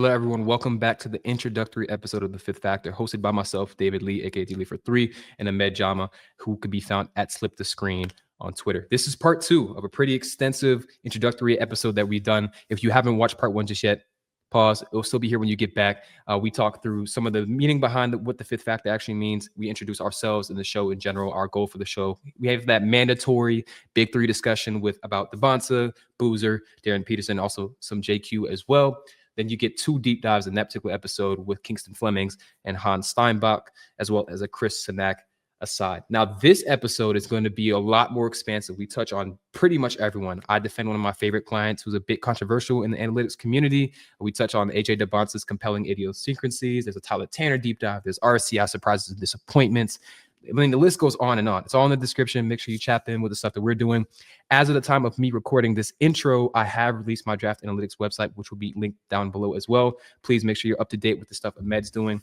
Hello, everyone. Welcome back to the introductory episode of The Fifth Factor, hosted by myself, David Lee, aka D Lee for 3, and Ahmed Jama, who could be found at Slip the Screen on Twitter. This is part 2 of a pretty extensive introductory episode that we've done. If you haven't watched part 1 just yet, pause. It'll still be here when you get back. We talk through some of the meaning behind what the Fifth Factor actually means. We introduce ourselves and the show in general, our goal for the show. We have that mandatory Big 3 discussion about Dybantsa, Boozer, Darren Peterson, also some JQ as well. Then you get 2 deep dives in that particular episode with Kingston Flemings and Hans Steinbach, as well as a Chris Sinak aside. Now, this episode is going to be a lot more expansive. We touch on pretty much everyone. I defend one of my favorite clients who's a bit controversial in the analytics community. We touch on AJ Dybantsa's compelling idiosyncracies. There's a Tyler Tanner deep dive. There's RSCI surprises and disappointments. I mean, the list goes on and on. It's all in the description. Make sure you chap in with the stuff that we're doing. As of the time of me recording this intro, I have released my draft analytics website, which will be linked down below as well. Please make sure you're up to date with the stuff Ahmed's doing.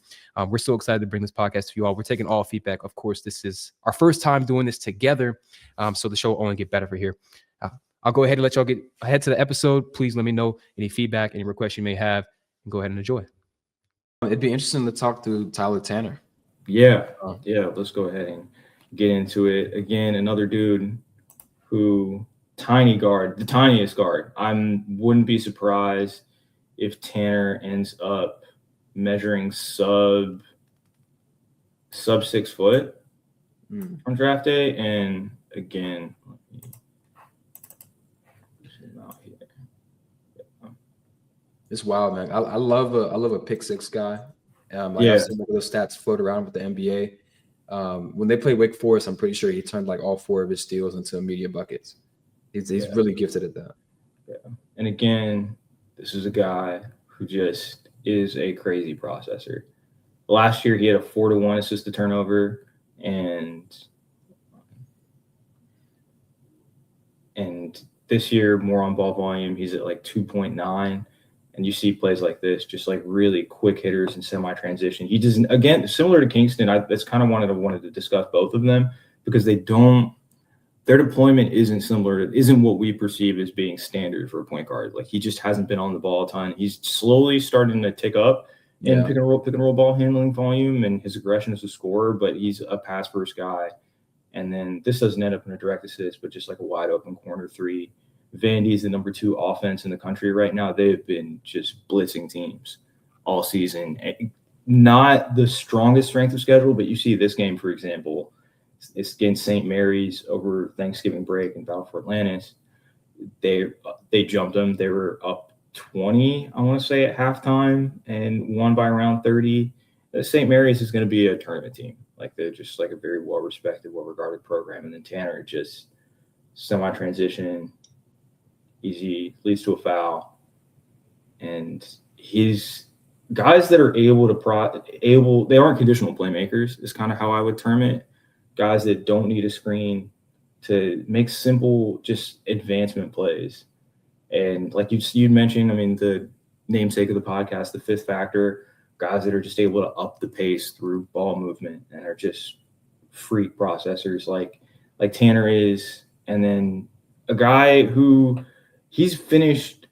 We're so excited to bring this podcast to you all. We're taking all feedback. Of course, this is our first time doing this together, so the show will only get better for here. I'll go ahead and let y'all get ahead to the episode. Please let me know any feedback, any requests you may have, and go ahead and enjoy. It'd be interesting to talk to Tyler Tanner. Yeah, let's go ahead and get into it. Again, another dude who tiny guard, the tiniest guard. I wouldn't be surprised if Tanner ends up measuring sub 6 foot on draft day. And again, it's wild, man. I love a pick 6 guy. I've seen those stats float around with the NBA. When they play Wake Forest, I'm pretty sure he turned like all 4 of his steals into immediate buckets. He's really gifted at that. Yeah. And again, this is a guy who just is a crazy processor. Last year, he had a 4-to-1 assist to turnover, and this year, more on ball volume, he's at like 2.9. And you see plays like this, just like really quick hitters and semi-transition. He doesn't, again, similar to Kingston, that's kind of wanted to discuss both of them because their deployment isn't what we perceive as being standard for a point guard. Like he just hasn't been on the ball a ton. He's slowly starting to tick up in pick and roll ball handling volume and his aggression as a scorer, but he's a pass first guy. And then this doesn't end up in a direct assist, but just like a wide open corner 3. Vandy's the number 2 offense in the country right now. They've been just blitzing teams all season. Not the strongest strength of schedule, but you see this game, for example, it's against St. Mary's over Thanksgiving break in Battle for Atlantis. They jumped them. They were up 20, I want to say, at halftime and won by around 30. St. Mary's is going to be a tournament team. Like they're just like a very well-respected, well-regarded program. And then Tanner just semi-transition. Easy leads to a foul, and he's guys that are they aren't conditional playmakers is kind of how I would term it. Guys that don't need a screen to make simple just advancement plays. And like you'd mentioned, I mean, the namesake of the podcast, the Fifth Factor, guys that are just able to up the pace through ball movement and are just freak processors like Tanner is. And then a guy who he's finished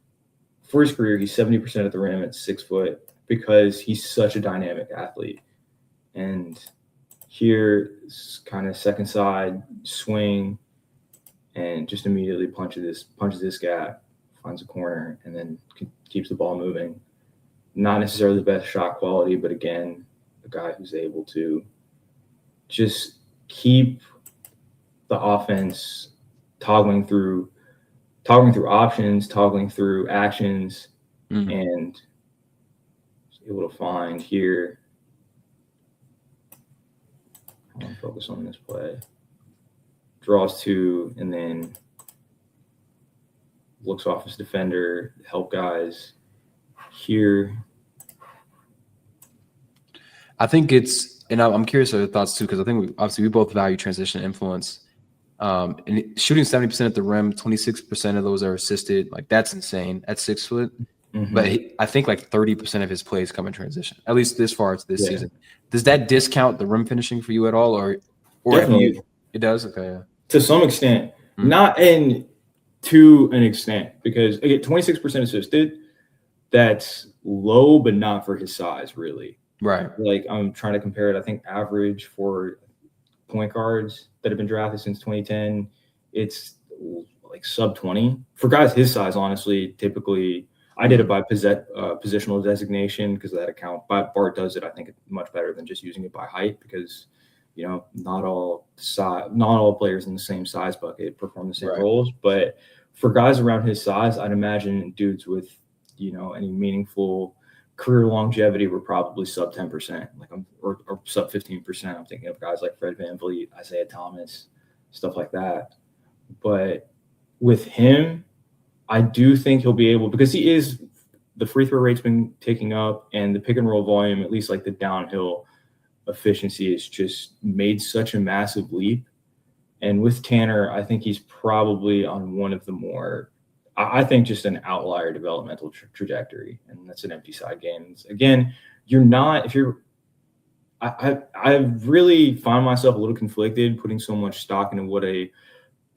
for his career, he's 70% at the rim at 6 foot because he's such a dynamic athlete. And here, kind of second side swing and just immediately punches this gap, finds a corner, and then keeps the ball moving. Not necessarily the best shot quality, but again, a guy who's able to just keep the offense toggling through options, toggling through actions, and able to find here. I want to focus on this play. Draws 2, and then looks off his defender, help guys here. I think and I'm curious of your thoughts too, because I think we both value transition influence. And shooting 70% at the rim, 26% of those are assisted. Like that's insane at 6 foot. But I think like 30% of his plays come in transition, at least this far as this season. Does that discount the rim finishing for you at all, or it does? Okay, yeah. To some extent, not to an extent, because again, 26% assisted. That's low, but not for his size, really. Right. Like, I'm trying to compare it. I think average for point guards that have been drafted since 2010, it's like sub 20 for guys his size. Honestly, typically I did it by positional designation because of that account. But Bart does it, I think, much better than just using it by height because, you know, not all players in the same size bucket perform the same roles. But for guys around his size, I'd imagine dudes with, you know, any meaningful career longevity were probably sub 10%, like or sub 15%. I'm thinking of guys like Fred VanVleet, Isaiah Thomas, stuff like that. But with him, I do think he'll be able, because the free throw rate's been ticking up and the pick and roll volume, at least like the downhill efficiency, has just made such a massive leap. And with Tanner, I think he's probably on one of the more, I think, just an outlier developmental trajectory, and that's an empty side game. Again, I really find myself a little conflicted putting so much stock into what a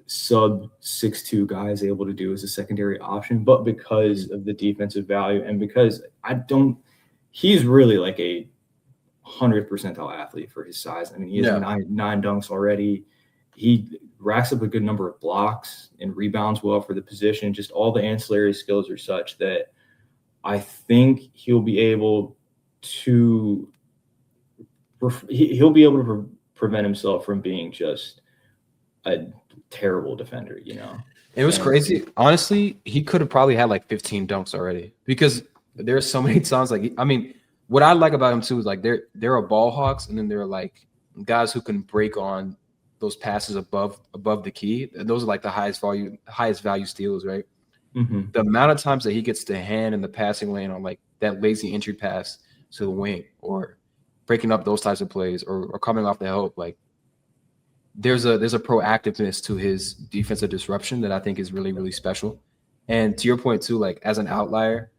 sub 6'2" guy is able to do as a secondary option, but because of the defensive value and because he's really like a 100th percentile athlete for his size. I mean, he has nine dunks already. He racks up a good number of blocks and rebounds well for the position. Just all the ancillary skills are such that I think he'll be able to prevent himself from being just a terrible defender, you know. It was crazy. Honestly, he could have probably had like 15 dunks already because there's so many times, like, I mean, what I like about him too is like there are ball hawks, and then there are like guys who can break on those passes above the key. And those are like the highest value steals, right? Mm-hmm. The amount of times that he gets the hand in the passing lane on like that lazy entry pass to the wing or breaking up those types of plays or coming off the help, like there's a proactiveness to his defensive disruption that I think is really, really special. And to your point too, like as an outlier,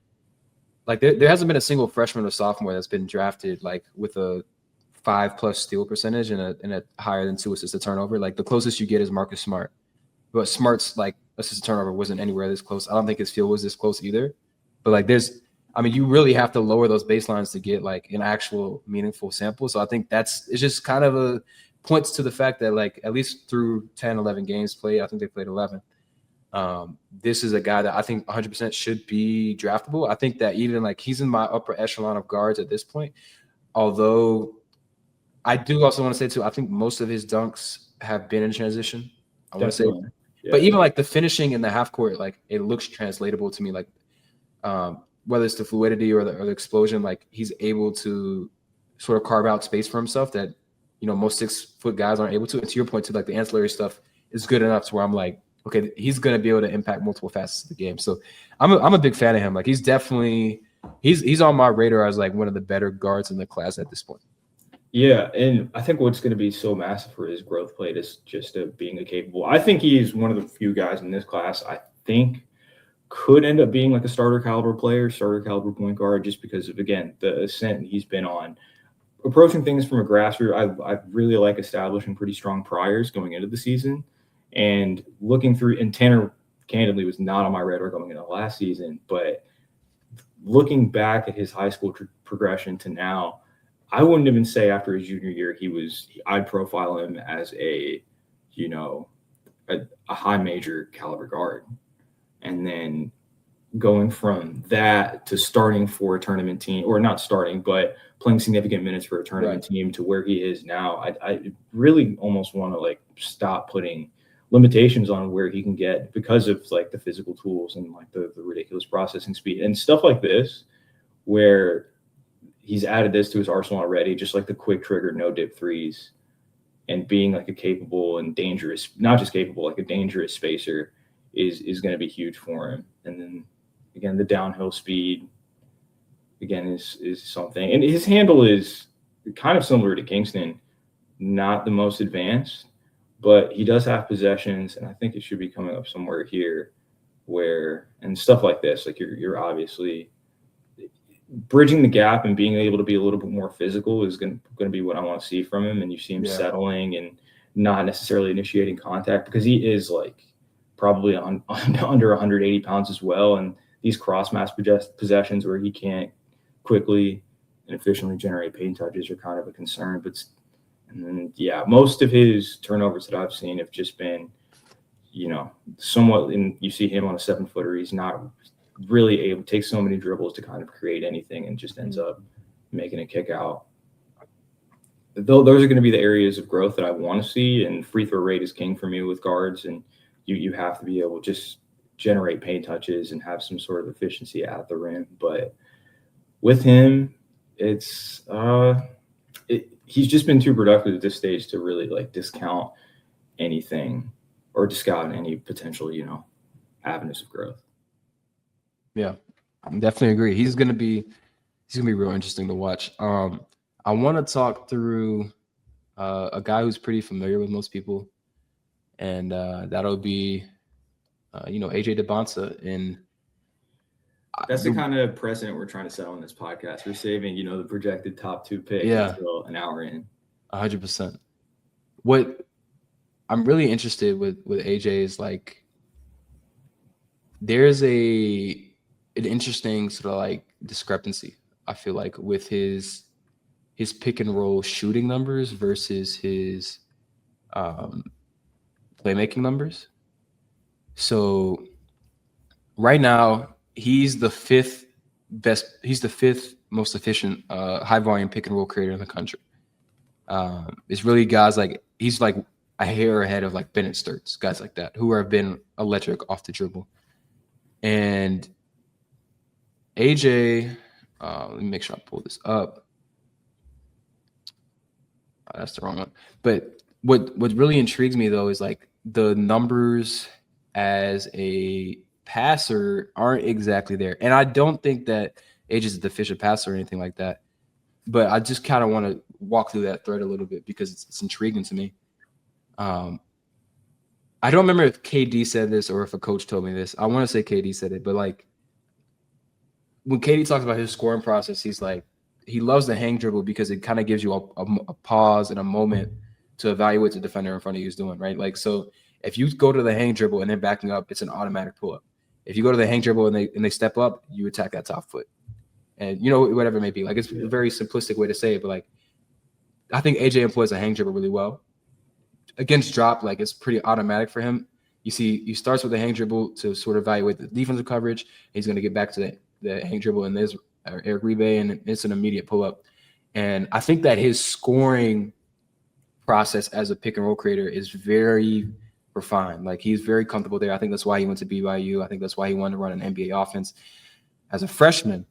like there hasn't been a single freshman or sophomore that's been drafted like with a 5+ steal percentage and a higher than 2 assists to turnover. Like the closest you get is Marcus Smart, but Smart's like assist to turnover wasn't anywhere this close. I don't think his field was this close either. But like you really have to lower those baselines to get like an actual meaningful sample. So I think it's just kind of points to the fact that like at least through 10, 11 games played, I think they played 11. This is a guy that I think 100% should be draftable. I think that even like he's in my upper echelon of guards at this point, although I do also want to say too, I think most of his dunks have been in transition. I want to say, but even like the finishing in the half court, like it looks translatable to me. Like whether it's the fluidity or the explosion, like he's able to sort of carve out space for himself that, you know, most 6-foot guys aren't able to. And to your point too, like the ancillary stuff is good enough to where I'm like, okay, he's going to be able to impact multiple facets of the game. So I'm a big fan of him. Like he's definitely he's on my radar as like one of the better guards in the class at this point. Yeah, and I think what's going to be so massive for his growth plate is just being capable. I think he's one of the few guys in this class I think could end up being like a starter caliber player, starter caliber point guard, just because of, again, the ascent he's been on. Approaching things from a grassroots, I really like establishing pretty strong priors going into the season. And looking through, and Tanner candidly was not on my radar going into last season, but looking back at his high school progression to now, I wouldn't even say after his junior year I'd profile him as a high major caliber guard. And then going from that to starting for a tournament team, or not starting, but playing significant minutes for a tournament team to where he is now, I really almost want to like stop putting limitations on where he can get because of like the physical tools and like the ridiculous processing speed and stuff like this, where he's added this to his arsenal already, just like the quick trigger, no dip threes, and being like a capable and dangerous, not just capable, like a dangerous spacer is going to be huge for him. And then again, the downhill speed again is something, and his handle is kind of similar to Kingston, not the most advanced, but he does have possessions, and I think it should be coming up somewhere here where, and stuff like this, like you're obviously bridging the gap and being able to be a little bit more physical is going to be what I want to see from him. And you see him settling and not necessarily initiating contact because he is like probably under 180 pounds as well. And these cross mass possessions where he can't quickly and efficiently generate paint touches are kind of a concern. But and then, yeah, most of his turnovers that I've seen have just been, somewhat. And you see him on a 7-footer. He's not really able to take so many dribbles to kind of create anything, and just ends up making a kick out. Though those are going to be the areas of growth that I want to see, and free throw rate is king for me with guards, and you have to be able to just generate paint touches and have some sort of efficiency at the rim. But with him, he's just been too productive at this stage to really like discount anything or discount any potential, avenues of growth. Yeah, I definitely agree. He's gonna be real interesting to watch. I want to talk through a guy who's pretty familiar with most people, and that'll be AJ Dybantsa. And that's the kind of precedent we're trying to set on this podcast. We're saving, the projected top 2 pick until an hour in. 100%. What I'm really interested with AJ is like, there's an interesting sort of like discrepancy, I feel like, with his pick and roll shooting numbers versus his playmaking numbers. So right now, he's the fifth most efficient high volume pick and roll creator in the country. It's really guys like, he's like a hair ahead of like Bennett, Stirtz, guys like that, who have been electric off the dribble. And AJ, let me make sure I pull this up. Oh, that's the wrong one. But what really intrigues me though is like the numbers as a passer aren't exactly there. And I don't think that AJ is a deficient passer or anything like that. But I just kind of want to walk through that thread a little bit because it's intriguing to me. I don't remember if KD said this or if a coach told me this. I want to say KD said it, but like when KD talks about his scoring process, he's like, he loves the hang dribble because it kind of gives you a pause and a moment to evaluate the defender in front of you is doing, right? Like, so if you go to the hang dribble and then backing up, it's an automatic pull up. If you go to the hang dribble and they step up, you attack that top foot. And whatever it may be. Like, it's a very simplistic way to say it, but like, I think AJ employs a hang dribble really well. Against drop, like, it's pretty automatic for him. You see, he starts with the hang dribble to sort of evaluate the defensive coverage. He's going to get back to the hang dribble, and there's Eric Ribe, and it's an immediate pull up. And I think that his scoring process as a pick and roll creator is very refined. Like, he's very comfortable there. I think that's why he went to BYU. I think that's why he wanted to run an NBA offense as a freshman.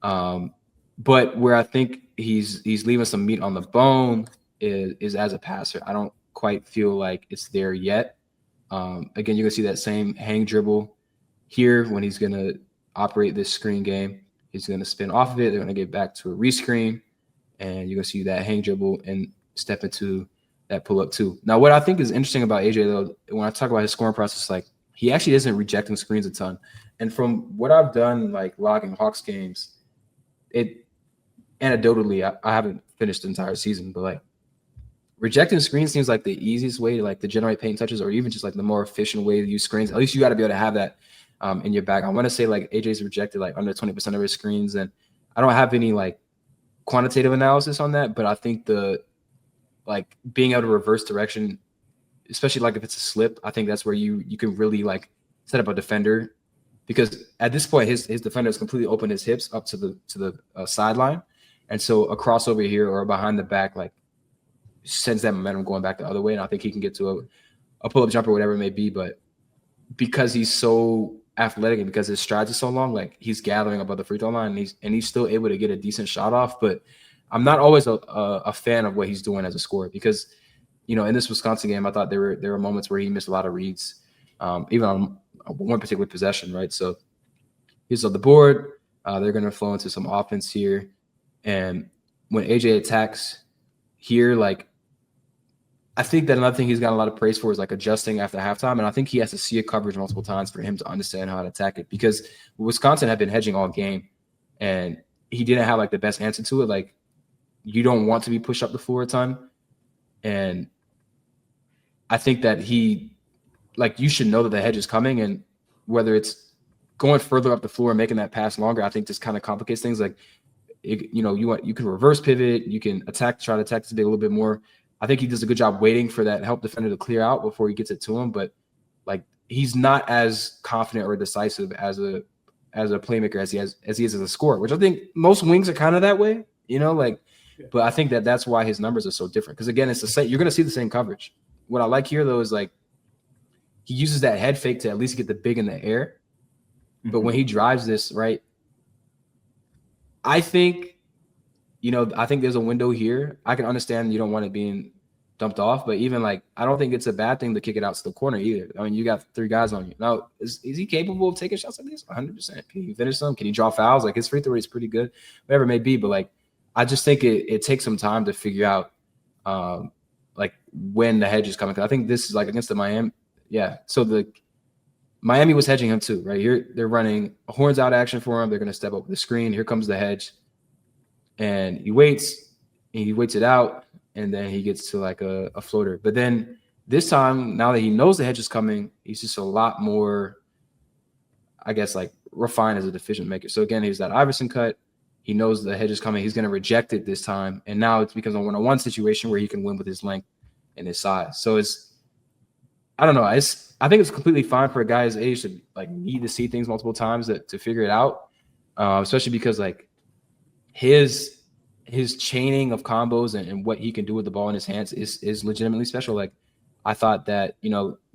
But where I think he's leaving some meat on the bone is as a passer. I don't quite feel like it's there yet. Again, you're gonna see that same hang dribble here when he's gonna operate this screen game. He's gonna spin off of it. They're gonna get back to a rescreen, and you're gonna see that hang dribble and step into that pull up too. Now, what I think is interesting about AJ though, when I talk about his scoring process, like, he actually isn't rejecting screens a ton. And from what I've done, like logging Hawks games, it anecdotally, I haven't finished the entire season, but like, rejecting screens seems like the easiest way to generate paint touches, or even just like the more efficient way to use screens. At least you got to be able to have that in your bag. I want to say like AJ's rejected like under 20% of his screens, and I don't have any like quantitative analysis on that, but I think the like being able to reverse direction, especially like if it's a slip, I think that's where you can really like set up a defender, because at this point his defender has completely opened his hips up to the sideline, and so a crossover here or behind the back like sends that momentum going back the other way, and I think he can get to a pull-up jumper, whatever it may be. But because he's so athletic and because his strides are so long, like, he's gathering above the free throw line, and he's still able to get a decent shot off. But I'm not always a fan of what he's doing as a scorer, because in this Wisconsin game, I thought there were moments where he missed a lot of reads, even on one particular possession, right? So he's on the board. They're going to flow into some offense here, and when AJ attacks here, like, I think that another thing he's got a lot of praise for is like adjusting after halftime. And I think he has to see a coverage multiple times for him to understand how to attack it, because Wisconsin had been hedging all game and he didn't have like the best answer to it. Like, you don't want to be pushed up the floor a ton. And I think that you should know that the hedge is coming, and whether it's going further up the floor and making that pass longer, I think just kind of complicates things. Like, you can reverse pivot, you can try to attack the big a little bit more. I think he does a good job waiting for that help defender to clear out before he gets it to him. But like he's not as confident or decisive as a playmaker as he is as a scorer, which I think most wings are kind of that way, but I think that's why his numbers are so different. Because again, it's the same. You're going to see the same coverage. What I like here though is like he uses that head fake to at least get the big in the air. But when he drives this right, I think there's a window here. I can understand you don't want it being dumped off, but even like I don't think it's a bad thing to kick it out to the corner either. I mean, you got 3 guys on you. Now, is he capable of taking shots like this? 100%. Can he finish them? Can he draw fouls? Like his free throw rate is pretty good, whatever it may be. But like I just think it takes some time to figure out like when the hedge is coming. I think this is like against the Miami. Yeah. So the Miami was hedging him too, right? Here they're running a horns out action for him. They're going to step over the screen. Here comes the hedge. And he waits it out, and then he gets to like a floater. But then this time, now that he knows the hedge is coming, he's just a lot more, I guess, like refined as a decision maker. So again, he's that Iverson cut. He knows the hedge is coming. He's going to reject it this time. And now it becomes a one-on-one situation where he can win with his length and his size. So I don't know. I think it's completely fine for a guy his age to like need to see things multiple times to figure it out, especially because like his chaining of combos and what he can do with the ball in his hands is legitimately special. Like I thought that,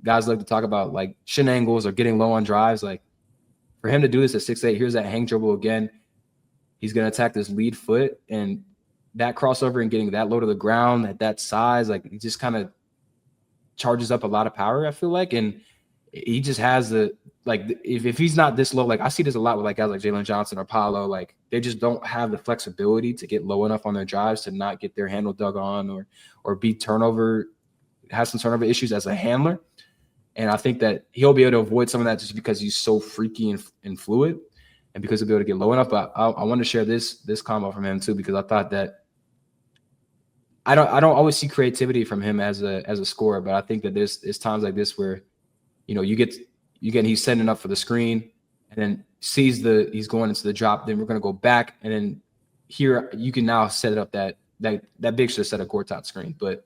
guys like to talk about like shin angles or getting low on drives. Like for him to do this at 6'8", here's that hang dribble again. He's going to attack this lead foot, and that crossover and getting that low to the ground at that size, like he just kind of charges up a lot of power, I feel like. And he just has if he's not this low, like I see this a lot with like guys like Jalen Johnson or Paolo, like they just don't have the flexibility to get low enough on their drives to not get their handle dug on or have some turnover issues as a handler. And I think that he'll be able to avoid some of that just because he's so freaky and fluid, and because he'll be able to get low enough. But I want to share this combo from him too, because I thought that I don't always see creativity from him as a scorer, but I think that there's times like this where he's setting up for the screen and then sees he's going into the drop. Then we're going to go back, and then here you can now set it up that big should have set a court top screen. But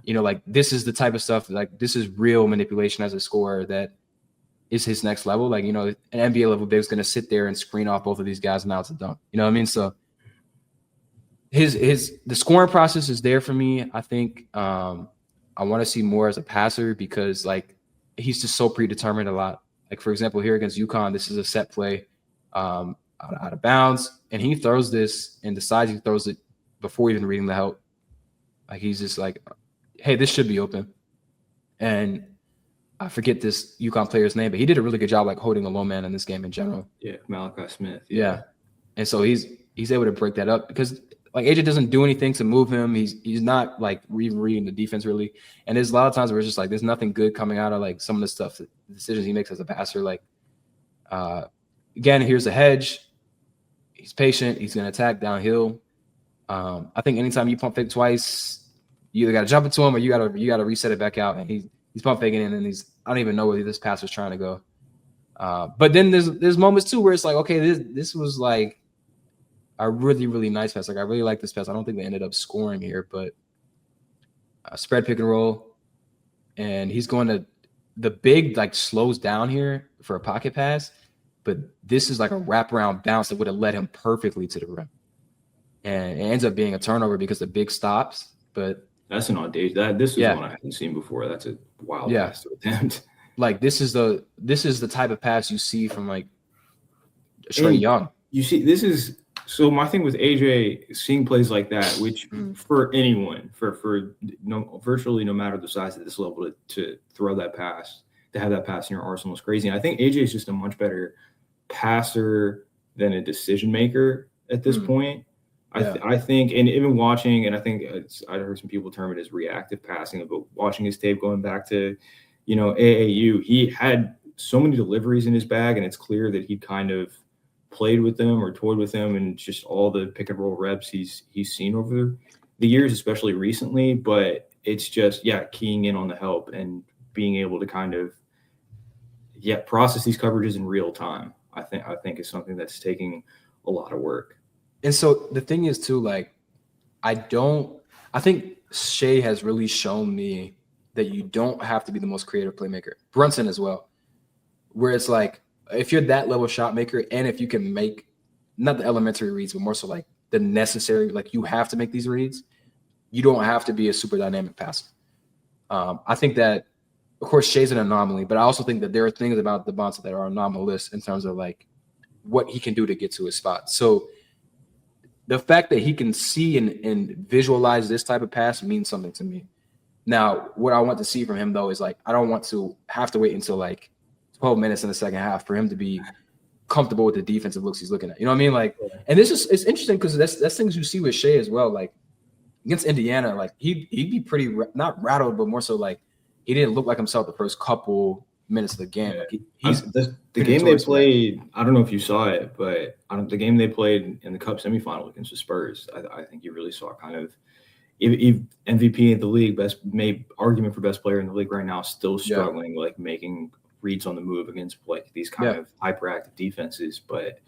like this is the type of stuff like this is real manipulation as a scorer that is his next level. Like an NBA level big is going to sit there and screen off both of these guys, and now it's a dunk. You know what I mean? So the scoring process is there for me. I think I want to see more as a passer because like he's just so predetermined a lot. Like for example, here against UConn, this is a set play out of bounds, and he throws this and decides he throws it before even reading the help. Like he's just like, hey, this should be open. And I forget this UConn player's name, but he did a really good job like holding a low man in this game in general. Yeah, Malachi Smith. Yeah. And so he's able to break that up because like AJ doesn't do anything to move him. He's not like even reading the defense really. And there's a lot of times where it's just like there's nothing good coming out of like some of the stuff, the decisions he makes as a passer. Like again, here's a hedge. He's patient. He's gonna attack downhill. I think anytime you pump fake twice, you either gotta jump into him or you gotta reset it back out. And he's pump faking in, and I don't even know where this pass was trying to go. But then there's moments too where it's like, okay, this was like a really, really nice pass. Like I really like this pass. I don't think they ended up scoring here, but spread pick and roll, and he's going to the big like slows down here for a pocket pass, but this is like a wraparound bounce that would have led him perfectly to the rim, and it ends up being a turnover because the big stops. But that's an audacious. This is one I haven't seen before. That's a wild pass to attempt. Like this is the type of pass you see from like Trae Young. You see, this is. So my thing with AJ, seeing plays like that, which for anyone, virtually no matter the size at this level, to throw that pass, to have that pass in your arsenal is crazy. And I think AJ is just a much better passer than a decision maker at this point. I think, and even watching, and I think I heard some people term it as reactive passing, but watching his tape going back to, AAU, he had so many deliveries in his bag, and it's clear that he kind of played with them or toyed with them and just all the pick and roll reps he's seen over the years, especially recently. But it's just, keying in on the help and being able to kind of, process these coverages in real time. I think is something that's taking a lot of work. And so the thing is too, like, I think Shea has really shown me that you don't have to be the most creative playmaker. Brunson as well, where it's like, if you're that level shot maker, and if you can make not the elementary reads, but more so like the necessary, like you have to make these reads, you don't have to be a super dynamic passer. I think that, of course, Shea's an anomaly, but I also think that there are things about Dybantsa that are anomalous in terms of like what he can do to get to his spot. So the fact that he can see and visualize this type of pass means something to me. Now, what I want to see from him, though, is like I don't want to have to wait until like 12 minutes in the second half for him to be comfortable with the defensive looks he's looking at. You know what I mean? Like, and this is it's interesting because that's things you see with Shea as well. Like against Indiana, like he'd be pretty not rattled, but more so like he didn't look like himself the first couple minutes of the game. Yeah. Like he's the game they played. I don't know if you saw it, but the game they played in the Cup semifinal against the Spurs. I think you really saw kind of MVP of the league, best made argument for best player in the league right now, still struggling like making reads on the move against like these kind of hyperactive defenses. But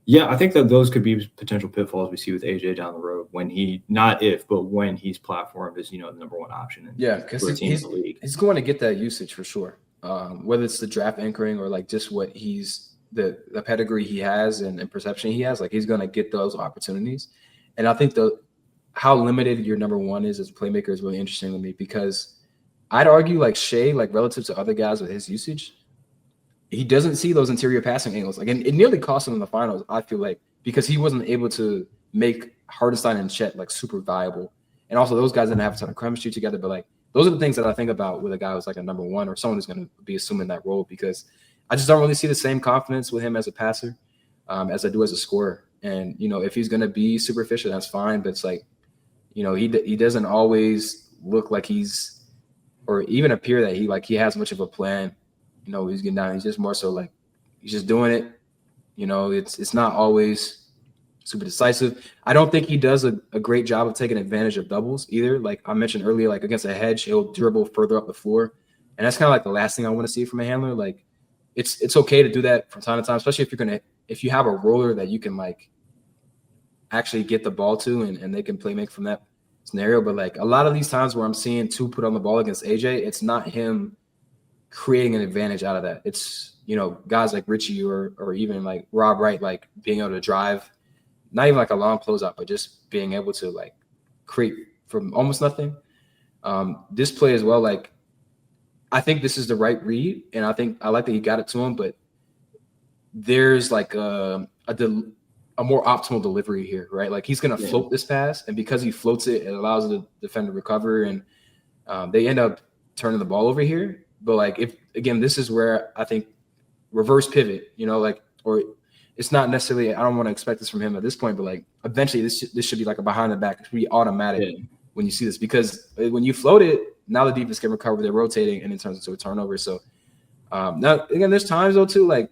yeah, I think that those could be potential pitfalls we see with AJ down the road when when he's platformed as, the number one option. Because he's going to get that usage for sure. Whether it's the draft anchoring or like just what he's the pedigree he has and perception he has, like he's going to get those opportunities. And I think how limited your number one is as a playmaker is really interesting to me, because I'd argue like Shea, like relative to other guys with his usage, he doesn't see those interior passing angles. Like, and it nearly cost him in the finals, I feel like, because he wasn't able to make Hartenstein and Chet like super viable. And also those guys didn't have a ton of chemistry together. But like, those are the things that I think about with a guy who's like a number one or someone who's going to be assuming that role, because I just don't really see the same confidence with him as a passer as I do as a scorer. And, if he's going to be super efficient, that's fine. But it's like, he doesn't always look like he's, or even appear that he has much of a plan. He's getting down. He's just more so like he's just doing it. It's not always super decisive. I don't think he does a great job of taking advantage of doubles either. Like I mentioned earlier, like against a hedge, he'll dribble further up the floor. And that's kind of like the last thing I want to see from a handler. Like it's okay to do that from time to time, especially if you have a roller that you can like actually get the ball to and they can play make from that scenario. But like a lot of these times where I'm seeing two put on the ball against AJ, it's not him creating an advantage out of that. It's, guys like Richie or even like Rob Wright, like being able to drive, not even like a long closeout, but just being able to like create from almost nothing. This play as well, like I think this is the right read, and I like that he got it to him, but there's like a more optimal delivery here, right? Like he's going to float this pass, and because he floats it, it allows the defender to recover, and they end up turning the ball over here. But like this is where I think reverse pivot, or it's not necessarily, I don't want to expect this from him at this point, but like eventually this should be like a behind the back. It should be automatic when you see this, because when you float it, now the defense can recover, they're rotating, and it turns into a turnover. So now again, there's times though too, like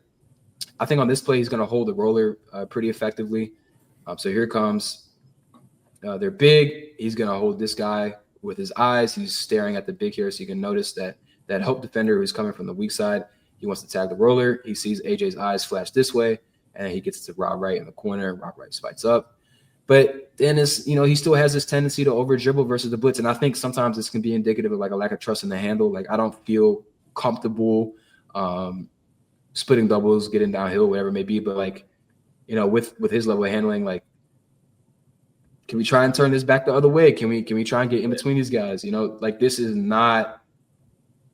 I think on this play, he's going to hold the roller pretty effectively. So here comes, they're big. He's going to hold this guy with his eyes. He's staring at the big here. So you can notice that hope defender who's coming from the weak side, he wants to tag the roller. He sees AJ's eyes flash this way, and he gets to Rob Wright in the corner. Rob Wright spikes up. But then he still has this tendency to over dribble versus the blitz. And I think sometimes this can be indicative of like a lack of trust in the handle. Like I don't feel comfortable splitting doubles, getting downhill, whatever it may be. But like, with his level of handling, like, can we try and turn this back the other way? Can we try and get in between these guys? Like this is not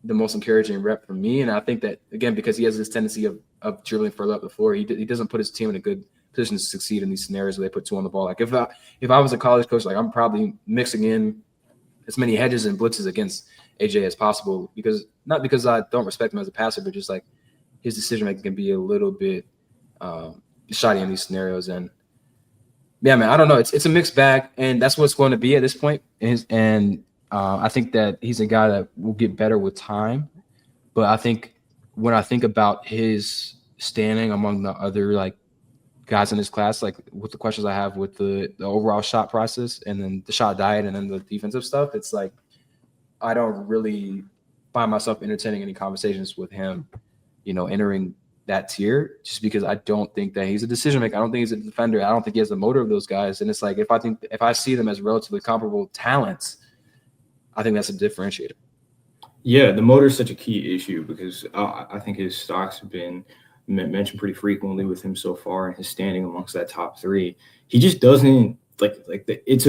the most encouraging rep for me. And I think that again, because he has this tendency of dribbling further up the floor, he doesn't put his team in a good position to succeed in these scenarios where they put two on the ball. Like if I was a college coach, like I'm probably mixing in as many hedges and blitzes against AJ as possible, not because I don't respect him as a passer, but just like his decision making can be a little bit shoddy in these scenarios. And yeah, man, I don't know. It's a mixed bag, and that's what it's going to be at this point. And I think that he's a guy that will get better with time. But I think when I think about his standing among the other like guys in his class, like with the questions I have with the overall shot process and then the shot diet and then the defensive stuff, it's like I don't really find myself entertaining any conversations with him, entering that tier, just because I don't think that he's a decision maker. I don't think he's a defender. I don't think he has the motor of those guys. And it's like if I see them as relatively comparable talents, I think that's a differentiator. Yeah, the motor is such a key issue because I think his stocks have been mentioned pretty frequently with him so far, and his standing amongst that top three. He just doesn't it's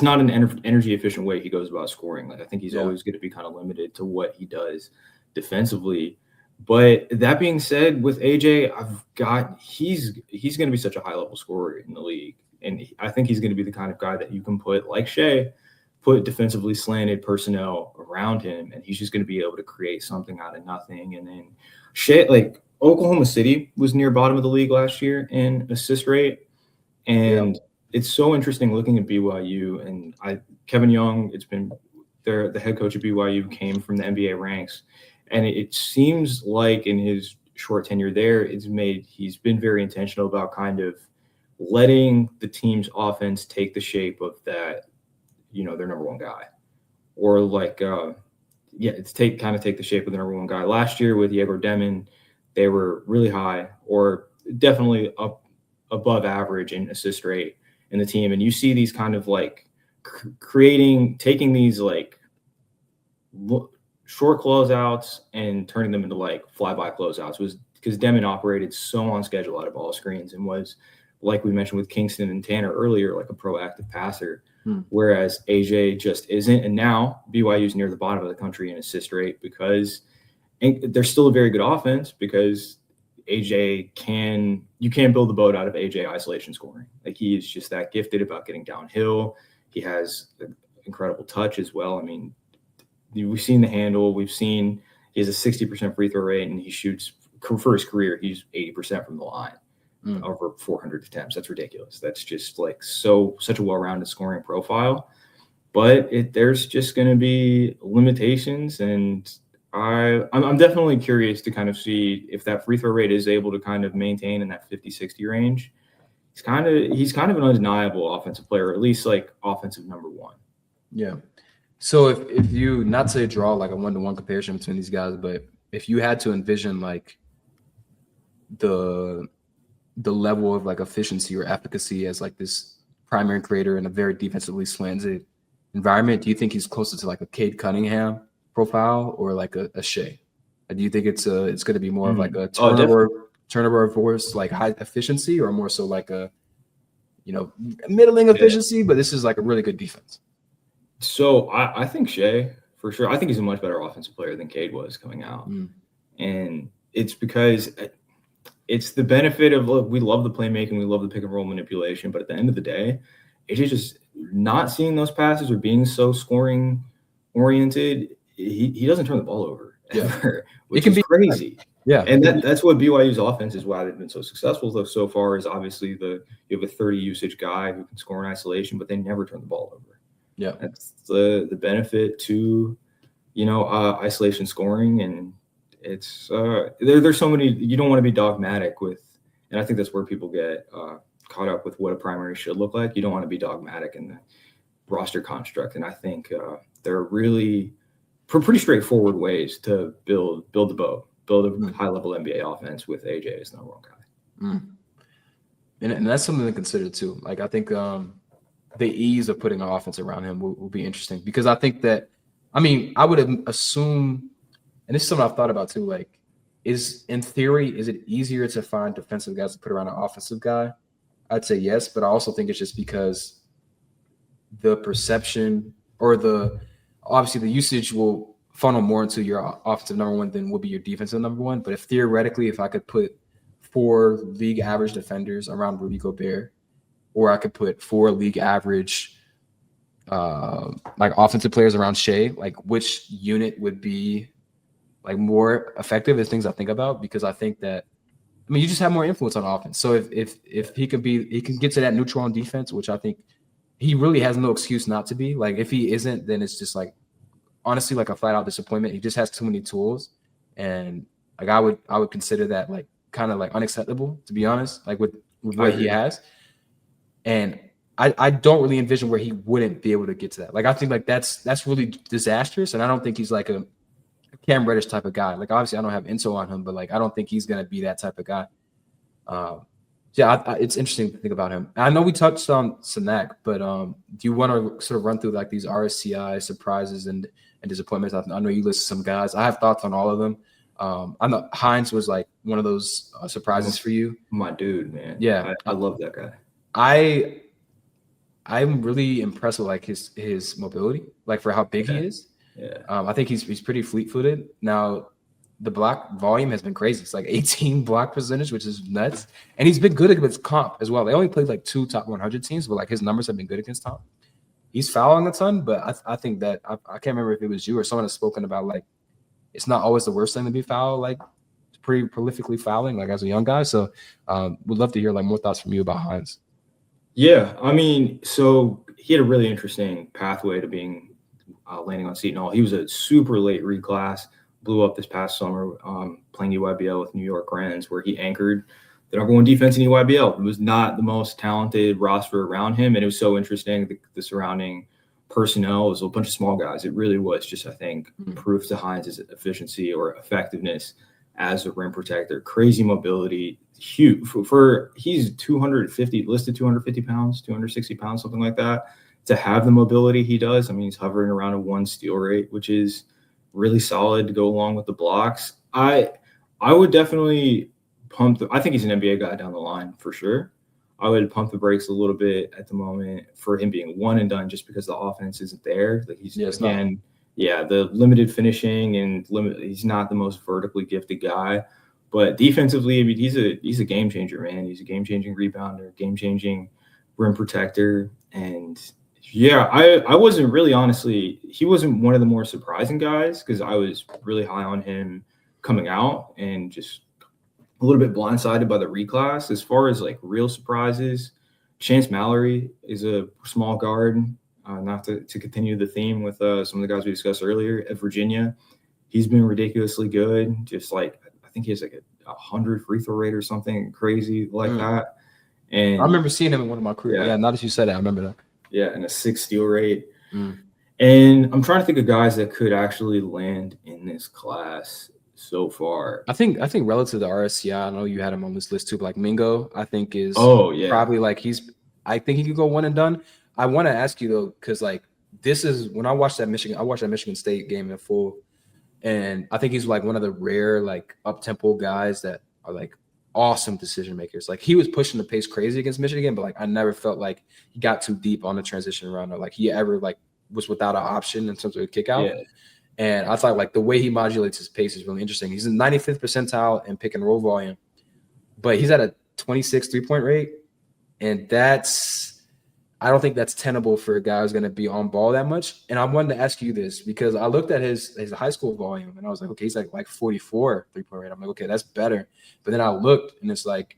not an energy efficient way he goes about scoring. Like I think he's always going to be kind of limited to what he does defensively. But that being said, with AJ, he's going to be such a high level scorer in the league, and I think he's going to be the kind of guy that you can put like Shea, put defensively slanted personnel around him, and he's just going to be able to create something out of nothing. And then Shea, like Oklahoma City was near bottom of the league last year in assist rate, and it's so interesting looking at BYU and Kevin Young. It's been the head coach of BYU came from the NBA ranks. And it seems like in his short tenure there, he's been very intentional about kind of letting the team's offense take the shape of that, their number one guy, or like, take the shape of the number one guy. Last year with Yegor Demon, they were really high, or definitely up above average in assist rate in the team. And you see these kind of like taking these like short closeouts and turning them into like flyby closeouts, was because Demon operated so on schedule out of ball screens and was, like we mentioned with Kingston and Tanner earlier, like a proactive passer, whereas AJ just isn't. And now BYU's near the bottom of the country in assist rate because they're still a very good offense because you can build the boat out of AJ isolation scoring. Like he is just that gifted about getting downhill. He has an incredible touch as well. I mean, we've seen the handle. We've seen he has a 60% free throw rate, and he shoots for his career. He's 80% from the line over 400 attempts. That's ridiculous. That's just like such a well-rounded scoring profile. But there's just going to be limitations, and I'm definitely curious to kind of see if that free throw rate is able to kind of maintain in that 50-60 range. He's kind of an undeniable offensive player, or at least like offensive number one. Yeah. So if you, not to draw like a one-to-one comparison between these guys, but if you had to envision like the level of like efficiency or efficacy as like this primary creator in a very defensively slanted environment, do you think he's closer to like a Cade Cunningham profile or like a Shea? Do you think it's going to be more of like a turnover force, like high efficiency, or more so like a middling efficiency, but this is like a really good defense? So I think Shea, for sure. I think he's a much better offensive player than Cade was coming out. And it's because it's the benefit of, look, we love the playmaking, we love the pick and roll manipulation, but at the end of the day, it's just not seeing those passes or being so scoring oriented. He doesn't turn the ball over ever, which is crazy. Yeah. And that's what BYU's offense is, why they've been so successful though so far, is obviously you have a 30 usage guy who can score in isolation, but they never turn the ball over. Yeah, that's the benefit to isolation scoring, and it's there's so many. You don't want to be dogmatic with, and I think that's where people get caught up with what a primary should look like. You don't want to be dogmatic in the roster construct, and I think there are really pretty straightforward ways to build the boat, build a high level NBA offense with AJ as the number one guy. And that's something to consider too. Like I think the ease of putting an offense around him will be interesting, because I think that, I would assume, and this is something I've thought about too, like is it easier to find defensive guys to put around an offensive guy? I'd say yes, but I also think it's just because the perception or obviously the usage will funnel more into your offensive number one than will be your defensive number one. But if I could put 4 league average defenders around Rudy Gobert, or I could put 4 league average like offensive players around Shea, like which unit would be like more effective is things I think about, because I think that you just have more influence on offense. So if he can get to that neutral on defense, which I think he really has no excuse not to be. Like if he isn't, then it's just like honestly like a flat out disappointment. He just has too many tools, and like I would consider that like kind of like unacceptable, to be honest, like with what he has. And I don't really envision where he wouldn't be able to get to that. Like I think like that's really disastrous, and I don't think he's like a Cam Reddish type of guy. Like, obviously, I don't have info on him, but like, I don't think he's gonna be that type of guy. It's interesting to think about him. I know we touched on Sanak, but do you want to sort of run through like these RSCI surprises and disappointments? I know you listed some guys. I have thoughts on all of them. I know Hines was like one of those surprises for you. My dude, man. Yeah, I love that guy. I'm really impressed with like his mobility, like for how big he is. Yeah. I think he's pretty fleet-footed. Now, the block volume has been crazy. It's like 18 block percentage, which is nuts. And he's been good against comp as well. They only played like 2 top 100 teams, but like his numbers have been good against comp. He's fouling a ton, but I think that I can't remember if it was you or someone has spoken about like it's not always the worst thing to be fouled, like pretty prolifically fouling, like as a young guy. So would love to hear like more thoughts from you about Hines. Yeah, I mean, so he had a really interesting pathway to being landing on Seton Hall. He was a super late reclass, blew up this past summer playing EYBL with New York Rens, where he anchored the number 1 defense in EYBL. It was not the most talented roster around him, and it was so interesting. The surrounding personnel was a bunch of small guys. It really was just, I think, proof to Hines' efficiency or effectiveness as a rim protector. Crazy mobility, huge. He's 250, listed 250 pounds, 260 pounds, something like that. To have the mobility he does, I mean, he's hovering around a 1 steal rate, which is really solid to go along with the blocks. I would definitely I think he's an NBA guy down the line for sure. I would pump the brakes a little bit at the moment for him being one and done, just because the offense isn't there. Like he's the limited finishing and he's not the most vertically gifted guy, but defensively, I mean, he's a game changer, man. He's a game changing rebounder, game changing rim protector, and yeah, I wasn't really, honestly, he wasn't one of the more surprising guys because I was really high on him coming out and just a little bit blindsided by the reclass. As far as like real surprises, Chance Mallory is a small guard. Not to continue the theme with some of the guys we discussed earlier at Virginia. He's been ridiculously good. Just like, I think he has like a 100 free throw rate or something crazy like that. And I remember seeing him in one of my careers. Yeah, now that you said that, I remember that. Yeah, and a 6 steal rate. And I'm trying to think of guys that could actually land in this class so far. I think relative to RSCI, I know you had him on this list too, but like Mingo, I think is probably like I think he could go one and done. I want to ask you though, because like this is when I watched that Michigan State game in full, and I think he's like one of the rare like up-tempo guys that are like awesome decision makers. Like he was pushing the pace crazy against Michigan, but like I never felt like he got too deep on the transition run or like he ever like was without an option in terms of a kick out. Yeah. And I thought like the way he modulates his pace is really interesting. He's in 95th percentile in pick and roll volume, but he's at a 26 3-point rate. And I don't think that's tenable for a guy who's going to be on ball that much. And I wanted to ask you this because I looked at his high school volume and I was like, okay, he's like 44 3-point rate. I'm like, okay, that's better. But then I looked and it's like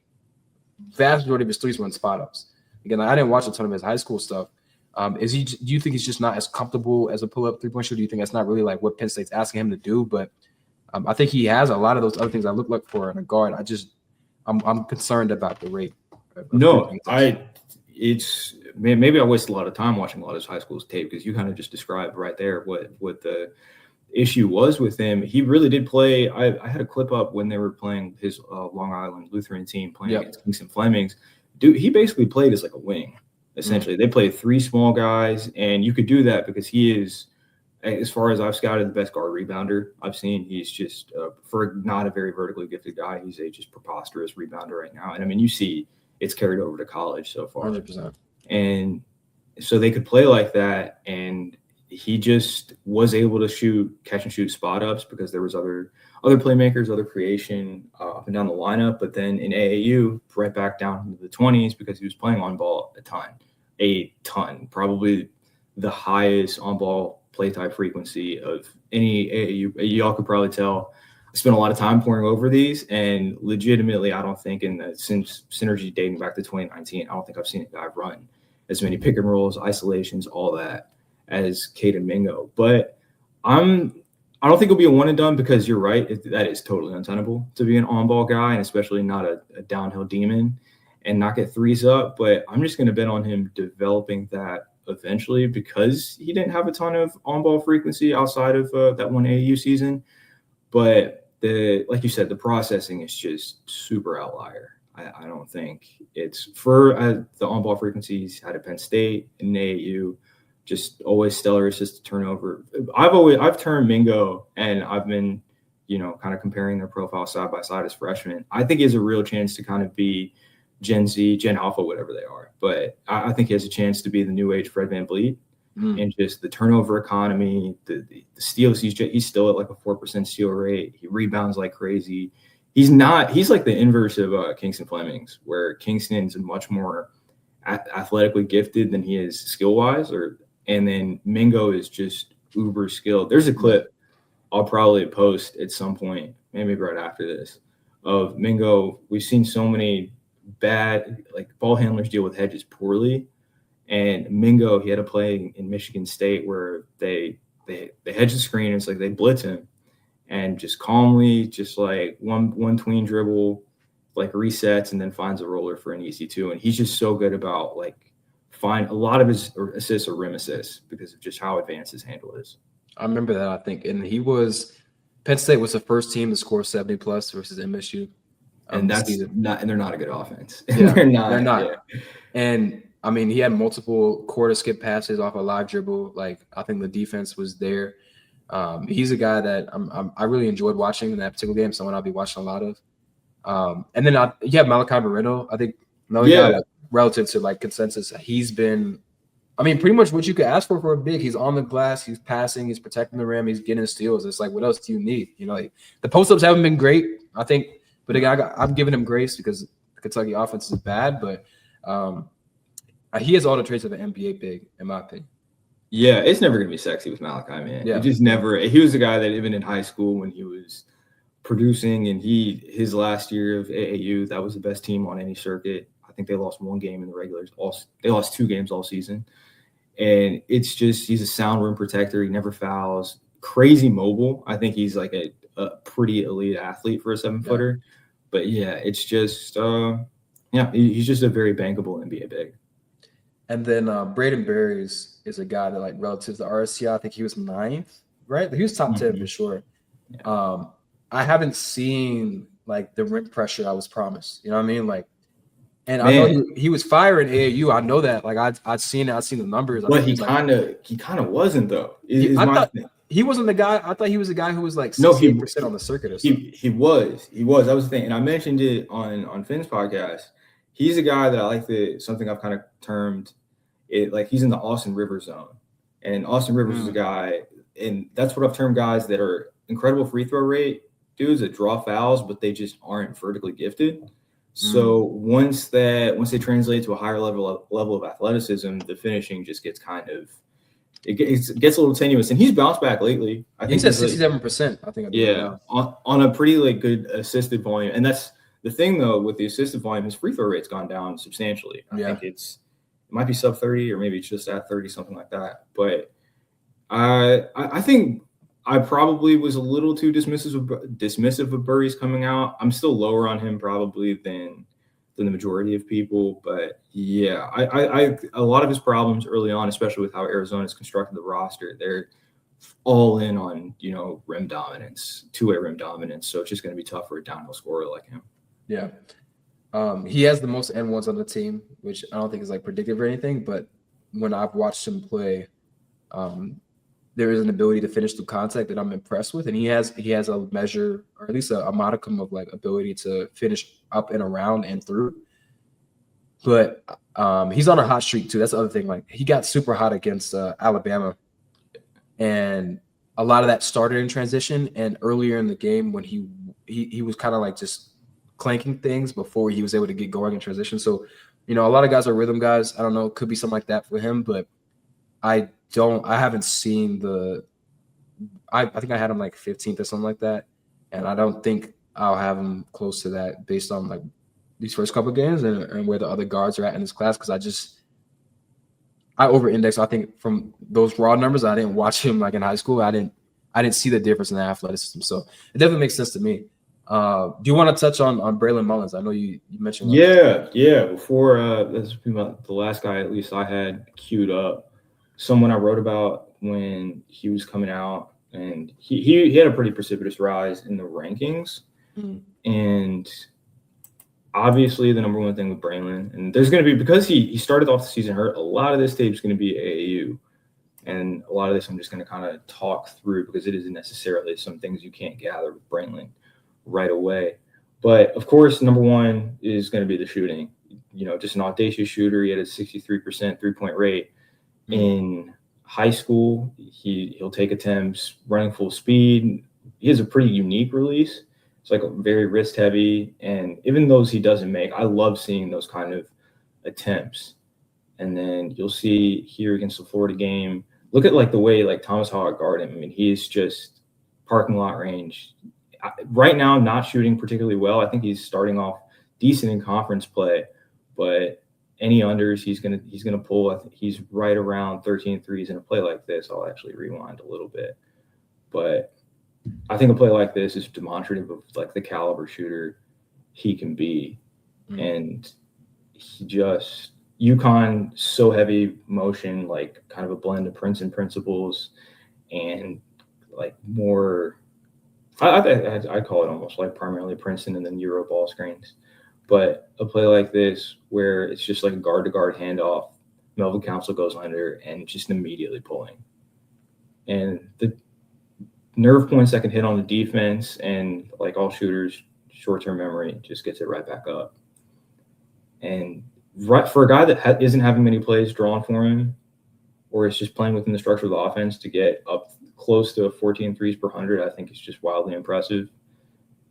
vast majority of his threes were in spot ups. Again, I didn't watch a ton of his high school stuff. Do you think he's just not as comfortable as a pull-up three-point shooter? Do you think that's not really like what Penn State's asking him to do? But I think he has a lot of those other things I look for in a guard. I'm concerned about the rate. Maybe I wasted a lot of time watching a lot of his high school tape because you kind of just described right there what the issue was with him. He really did play. I had a clip up when they were playing his Long Island Lutheran team playing against Kingston Flemings. Dude, he basically played as like a wing. Essentially, they played 3 small guys, and you could do that because he is, as far as I've scouted, the best guard rebounder I've seen. He's just, for not a very vertically gifted guy, he's a just preposterous rebounder right now. And I mean, you see it's carried over to college so far. 100%. And so they could play like that, and he just was able to catch and shoot spot ups because there was other playmakers, other creation up and down the lineup. But then in AAU, right back down into the 20s because he was playing on ball a ton, probably the highest on ball play type frequency of any AAU. Y'all could probably tell. I spent a lot of time pouring over these, and legitimately, I don't think since synergy dating back to 2019, I don't think I've seen a guy run as many pick and rolls, isolations, all that as Kayden Mingo. But I don't think it'll be a one and done because you're right. That is totally untenable to be an on-ball guy, and especially not a downhill demon and not get threes up. But I'm just going to bet on him developing that eventually because he didn't have a ton of on-ball frequency outside of that one AAU season. but like you said, the processing is just super outlier. I don't think it's for the on-ball frequencies out of Penn State and AAU, just always stellar assist to turnover. I've turned Mingo, and I've been, kind of comparing their profile side by side as freshmen. I think he has a real chance to kind of be Gen Z, Gen Alpha, whatever they are. But I think he has a chance to be the new age Fred VanVleet. And just the turnover economy, the steals, he's still at like a 4% steal rate. He rebounds like crazy. He's like the inverse of Kingston Fleming's, where Kingston's much more athletically gifted than he is skill-wise, and then Mingo is just uber skilled. There's a clip I'll probably post at some point, maybe right after this, of Mingo. We've seen so many bad ball handlers deal with hedges poorly, and Mingo, he had a play in Michigan State where they hedge the screen, and it's like they blitz him, and just calmly, just like one tween dribble, resets and then finds a roller for an easy two. And he's just so good about find a lot of his assists or rim assists because of just how advanced his handle is. I remember that, I think. And Penn State was the first team to score 70 plus versus MSU. And they're not a good offense. Yeah, they're not. Yeah. And I mean, he had multiple quarter skip passes off a live dribble. I think the defense was there. He's a guy that I really enjoyed watching in that particular game. Someone I'll be watching a lot of. And then you have Malachi Moreno. I think another guy relative to consensus. He's been, pretty much what you could ask for a big. He's on the glass. He's passing. He's protecting the rim. He's getting steals. It's what else do you need? The post ups haven't been great, I think. But again, I'm giving him grace because the Kentucky offense is bad. But he has all the traits of an NBA big, in my opinion. Yeah, it's never going to be sexy with Malachi, man. Yeah. It just never. He was a guy that even in high school when he was producing and his last year of AAU, that was the best team on any circuit. I think they lost one game in the regulars. They lost 2 games all season. And it's just he's a sound rim protector. He never fouls. Crazy mobile. I think he's a pretty elite athlete for a 7-footer. Yeah. But, yeah, it's just he's just a very bankable NBA big. And then Brayden Burries is a guy that, relative to RSCI, I think he was 9th, right? He was top 10 for sure. Yeah. I haven't seen, the rim pressure I was promised. You know what I mean? And I know he was firing AAU. I know that. I'd seen it. I'd seen the numbers. But he kind of wasn't, though. He wasn't the guy. I thought he was the guy who was 68% on the circuit or something. He was. That was the thing. And I mentioned it on Finn's podcast. He's a guy that I like something I've kind of termed it he's in the Austin Rivers zone. And Austin Rivers is a guy, and that's what I've termed guys that are incredible free throw rate dudes that draw fouls, but they just aren't vertically gifted. So once they translate to a higher level of athleticism, the finishing just gets it gets a little tenuous. And he's bounced back lately. I think he's at 67%. I think. On a pretty good assisted volume. And that's the thing though with the assisted volume, his free throw rate's gone down substantially. I think it might be sub 30 or maybe it's just at 30, something like that. But I think I probably was a little too dismissive of Burries coming out. I'm still lower on him probably than the majority of people. But yeah, I a lot of his problems early on, especially with how Arizona's constructed the roster, they're all in on, rim dominance, two-way rim dominance. So it's just going to be tough for a downhill scorer like him. Yeah. He has the most N1s on the team, which I don't think is predictive or anything. But when I've watched him play, there is an ability to finish through contact that I'm impressed with. And he has a measure, or at least a modicum of ability to finish up and around and through. But he's on a hot streak too. That's the other thing. He got super hot against Alabama. And a lot of that started in transition. And earlier in the game when he was kind of just clanking things before he was able to get going in transition. So, a lot of guys are rhythm guys. I don't know. It could be something like that for him, but I haven't seen I think I had him 15th or something like that. And I don't think I'll have him close to that based on these first couple of games and where the other guards are at in this class. Cause I over-index. I think from those raw numbers, I didn't watch him in high school. I didn't see the difference in the athleticism. So it definitely makes sense to me. Do you want to touch on Braylon Mullins? I know you mentioned. Yeah. Before that's the last guy at least I had queued up. Someone I wrote about when he was coming out And he had a pretty precipitous rise in the rankings. And obviously the number one thing with Braylon, and there's going to be, because he started off the season hurt, a lot of this tape is going to be AAU. And a lot of this I'm just going to kind of talk through because it isn't necessarily some things you can't gather with Braylon right away. But of course, number one is going to be the shooting. You know, just an audacious shooter. He had a 63% 3-point rate. In high school, he'll take attempts running full speed. He has a pretty unique release. It's like very wrist heavy. And even those he doesn't make, I love seeing those kind of attempts. And then you'll see here against the Florida game, look at like the way like Thomas Hogg guarded him. I mean, he's just parking lot range. Right now, not shooting particularly well. I think he's starting off decent in conference play, but any unders he's gonna pull. I think he's right around 13 threes in a play like this. I'll actually rewind a little bit, but I think a play like this is demonstrative of like the caliber shooter he can be. And he just, UConn, so heavy motion, like kind of a blend of Princeton principles and like more, I call it almost like primarily Princeton and then Euro ball screens. But a play like this where it's just like a guard-to-guard handoff, Melvin Council goes under and just immediately pulling. And the nerve points that can hit on the defense, and like all shooters, short-term memory just gets it right back up. And right for a guy that isn't having many plays drawn for him, or is just playing within the structure of the offense, to get up close to 14 threes per 100, I think is just wildly impressive.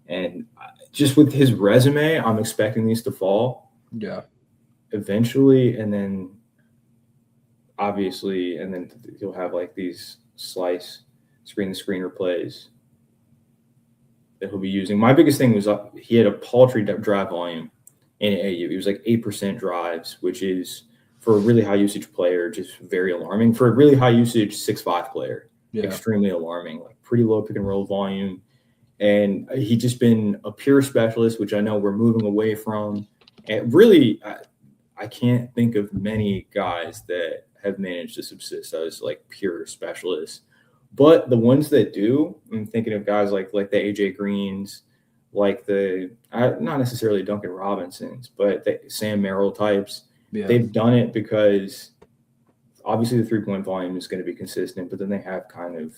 And just with his resume, I'm expecting these to fall. Yeah. Eventually, and then obviously, and then he'll have like these slice screen-to-screener plays that he'll be using. My biggest thing was he had a paltry drive volume in AU. He was like 8% drives, which is, for a really high usage player, just very alarming. For a really high usage 6'5" player, extremely alarming. Like pretty low pick and roll volume. And he just been a pure specialist, which I know we're moving away from. And really, I can't think of many guys that have managed to subsist as like pure specialists. But the ones that do, I'm thinking of guys like the AJ Greens, like the not necessarily Duncan Robinsons, but the Sam Merrill types. Yeah. They've done it because obviously the 3-point volume is going to be consistent, but then they have kind of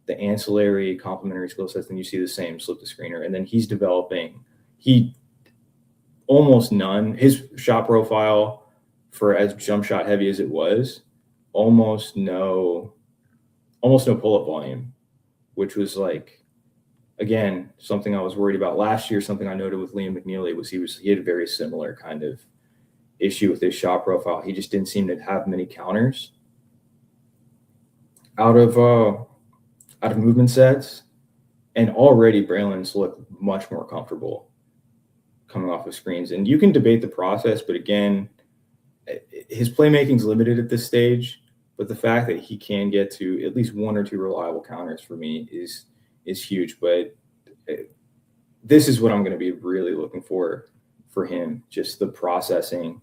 the ancillary complementary skill sets. Then you see the same slip to screener, and then he's developing. He almost none. His shot profile, for as jump shot heavy as it was, almost no pull-up volume, which was like, again, something I was worried about last year. Something I noted with Liam McNeely was he had a very similar kind of issue with his shot profile. He just didn't seem to have many counters out of movement sets, and already Braylon's looked much more comfortable coming off of screens. And you can debate the process, but again, his playmaking's limited at this stage. But the fact that he can get to at least 1 or 2 reliable counters for me is huge. But this is what I'm going to be really looking for him, just the processing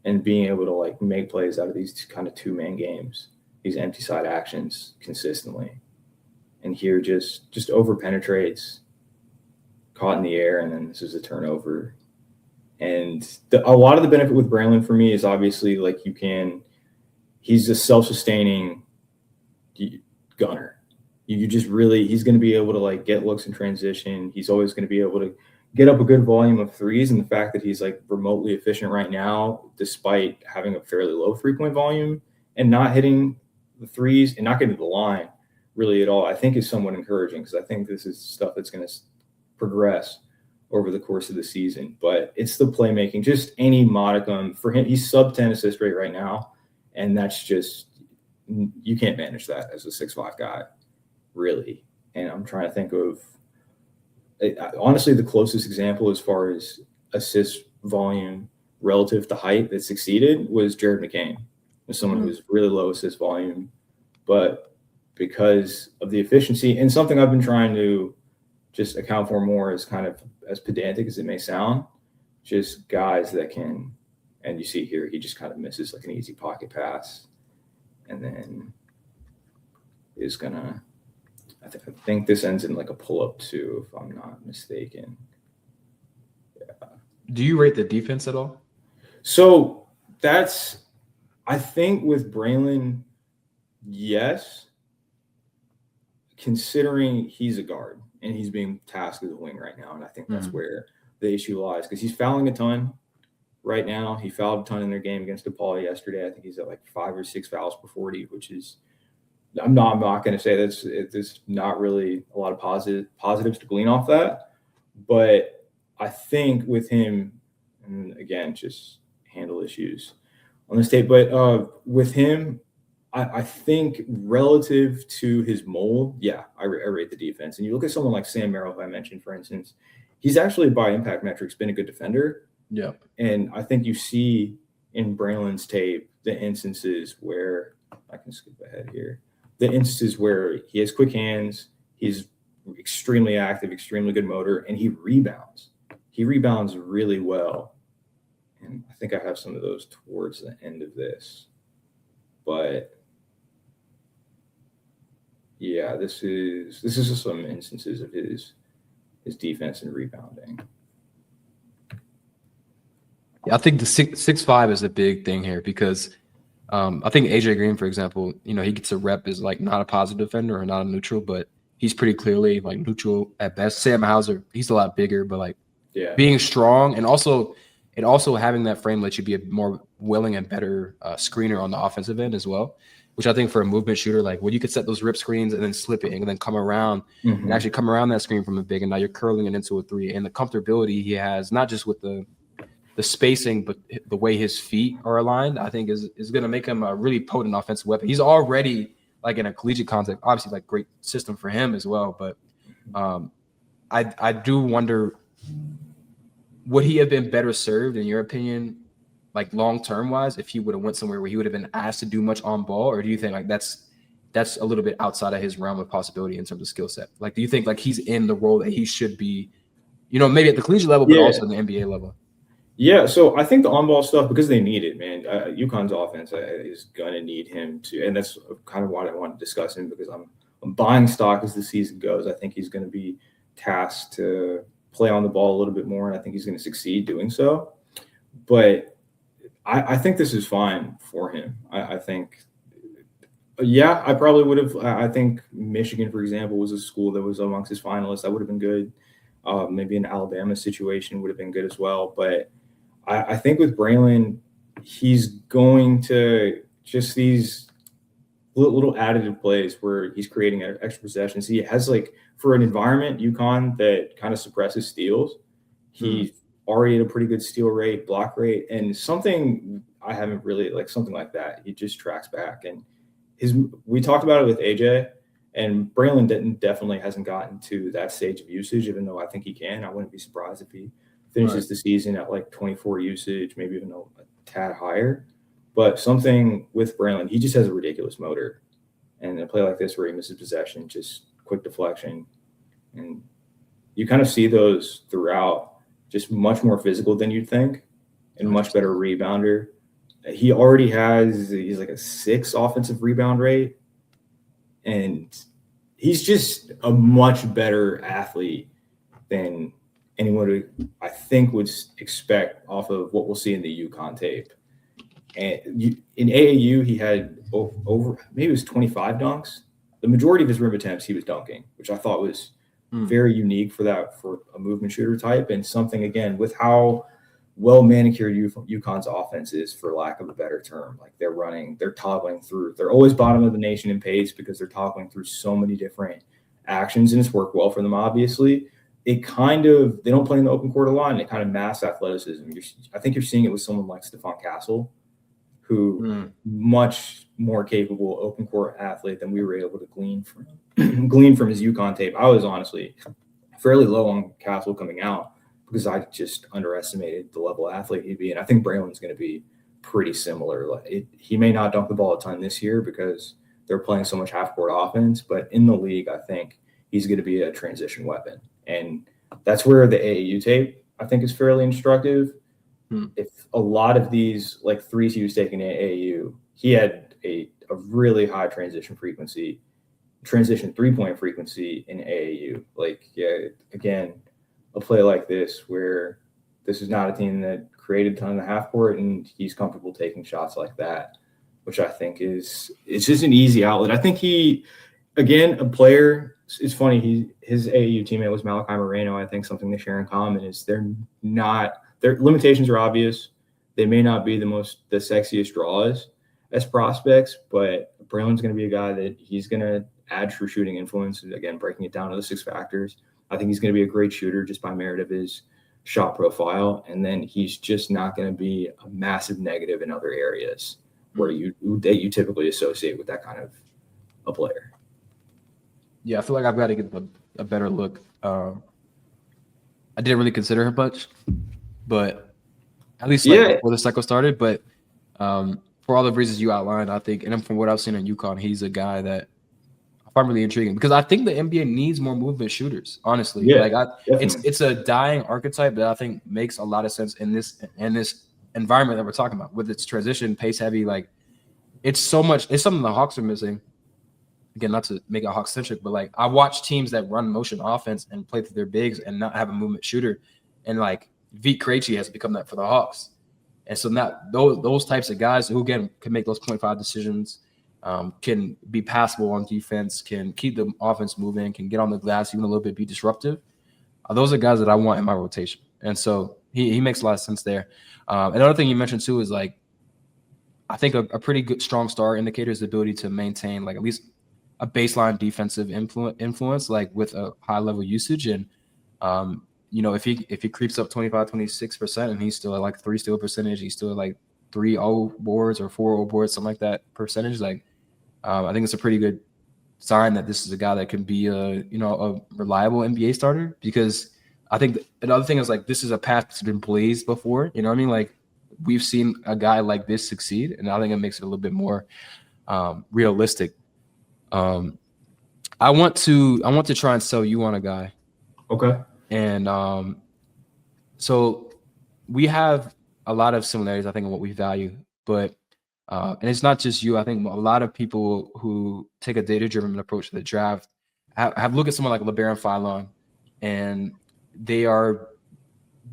and being able to like make plays out of these kind of 2-man games, these empty side actions consistently. And here just over penetrates, caught in the air, and then this is a turnover. And a lot of the benefit with Braylon for me is obviously like he's a self-sustaining gunner. You just really, he's going to be able to like get looks in transition. He's always going to be able to get up a good volume of threes. And the fact that he's like remotely efficient right now, despite having a fairly low 3-point volume and not hitting the threes and not getting to the line really at all, I think is somewhat encouraging, because I think this is stuff that's going to progress over the course of the season. But it's the playmaking, just any modicum for him. He's sub 10 assist rate right now. And that's just, you can't manage that as a 6'5" guy, really. And I'm trying to think of, honestly, the closest example as far as assist volume relative to height that succeeded was Jared McCain, was someone who's really low assist volume, but because of the efficiency, and something I've been trying to just account for more, as kind of as pedantic as it may sound, just guys that can. And you see here, he just kind of misses like an easy pocket pass, and then is going to I think this ends in like a pull-up too, if I'm not mistaken. Yeah. Do you rate the defense at all? So I think with Braylon, yes, considering he's a guard and he's being tasked as a wing right now. And I think that's where the issue lies, because he's fouling a ton right now. He fouled a ton in their game against DePaul yesterday. I think he's at like 5 or 6 fouls per 40, which is, I'm not going to say there's not really a lot of positives to glean off that. But I think with him, and again, just handle issues on this tape, but with him, I think relative to his mold, yeah, I rate the defense. And you look at someone like Sam Merrill, who I mentioned, for instance, he's actually by impact metrics been a good defender. Yeah. And I think you see in Braylon's tape the instances where, I can skip ahead here, the instances where he has quick hands, he's extremely active, extremely good motor, and he rebounds. He rebounds really well. And I think I have some of those towards the end of this. But yeah, this is just some instances of his defense and rebounding. Yeah, I think the 6'5" is a big thing here, because I think AJ Green, for example, he gets a rep as like not a positive defender or not a neutral, but he's pretty clearly like neutral at best. Sam Hauser, he's a lot bigger, but like being strong and also having that frame lets you be a more willing and better screener on the offensive end as well, which I think for a movement shooter, like when you could set those rip screens and then slip it and then come around and actually come around that screen from a big, and now you're curling it into a 3, and the comfortability he has, not just with the spacing, but the way his feet are aligned, I think is going to make him a really potent offensive weapon. He's already like in a collegiate context, obviously like great system for him as well. But I do wonder, would he have been better served, in your opinion, like long-term wise, if he would have went somewhere where he would have been asked to do much on ball? Or do you think like that's a little bit outside of his realm of possibility in terms of skill set? Like, do you think like he's in the role that he should be, maybe at the collegiate level, but also the NBA level? Yeah, so I think the on-ball stuff, because they need it, man. UConn's offense is going to need him to, and that's kind of what I want to discuss him, because I'm buying stock as the season goes. I think he's going to be tasked to play on the ball a little bit more, and I think he's going to succeed doing so. But I think this is fine for him. I think, yeah, I probably would have. I think Michigan, for example, was a school that was amongst his finalists. That would have been good. Maybe an Alabama situation would have been good as well. But I think with Braylon, he's going to just these little additive plays where he's creating extra possessions. He has, like, for an environment, UConn, that kind of suppresses steals, he's already at a pretty good steal rate, block rate, and something I haven't really, like, something like that. He just tracks back. And we talked about it with AJ, and Braylon definitely hasn't gotten to that stage of usage, even though I think he can. I wouldn't be surprised if he finishes the season at like 24 usage, maybe even a tad higher. But something with Braylon, he just has a ridiculous motor. And a play like this where he misses possession, just quick deflection. And you kind of see those throughout, just much more physical than you'd think and much better rebounder. He's like a 6 offensive rebound rate. And he's just a much better athlete than anyone I think would expect off of what we'll see in the UConn tape. And in AAU, he had over maybe it was 25 dunks. The majority of his rim attempts he was dunking, which I thought was very unique for a movement shooter type, and something, again, with how well manicured UConn's offense is, for lack of a better term. Like, they're toggling through. They're always bottom of the nation in pace because they're toggling through so many different actions, and it's worked well for them, obviously. They don't play in the open court a lot, and it kind of masks athleticism. I think you're seeing it with someone like Stephon Castle, who much more capable open court athlete than we were able to glean from his UConn tape. I was honestly fairly low on Castle coming out because I just underestimated the level of athlete he'd be. And I think Braylon's going to be pretty similar. He may not dunk the ball a ton this year because they're playing so much half-court offense, but in the league, I think he's going to be a transition weapon. And that's where the AAU tape, I think, is fairly instructive. If a lot of these, like, threes he was taking at AAU, he had a really high transition frequency. transition 3-point frequency in AAU. Like, yeah, again, a play like this where this is not a team that created a ton in the half court, and he's comfortable taking shots like that, which I think it's just an easy outlet. I think he, again, a player. It's funny. His AAU teammate was Malachi Moreno. I think something they share in common is their limitations are obvious. They may not be the sexiest draws as prospects, but Braylon's going to be a guy that he's going to add true shooting influence. Again, breaking it down to the 6 factors. I think he's going to be a great shooter just by merit of his shot profile. And then he's just not going to be a massive negative in other areas where you typically associate with that kind of a player. Yeah, I feel like I've got to get a better look. I didn't really consider him much, but at least before the cycle started. But for all the reasons you outlined, I think, and from what I've seen in UConn, he's a guy that I find really intriguing because I think the NBA needs more movement shooters. Honestly, it's a dying archetype that I think makes a lot of sense in this environment that we're talking about with its transition, pace heavy. Like it's something the Hawks are missing. Again, not to make it Hawks centric, but like I watch teams that run motion offense and play through their bigs and not have a movement shooter, and like Vit Krejci has become that for the Hawks. And so now those types of guys who, again, can make those 0.5 decisions, can be passable on defense, can keep the offense moving, can get on the glass even a little bit, be disruptive. Those are guys that I want in my rotation. And so he makes a lot of sense there. Another thing you mentioned too is like I think a pretty good strong star indicator is the ability to maintain like at least a baseline defensive influence like with a high level usage. And if he creeps up 25-26% and he's still at like 3 steal percentage, he's still at like 3-0 boards or 4-0 boards, something like that percentage. Like I think it's a pretty good sign that this is a guy that can be a reliable NBA starter, because I think another thing is like this is a path that's been blazed before. You know what I mean? Like we've seen a guy like this succeed, and I think it makes it a little bit more realistic. I want to try and sell you on a guy. Okay. And so we have a lot of similarities, I think, in what we value. But and it's not just you. I think a lot of people who take a data-driven approach to the draft have looked at someone like LaBaron Philon, and they are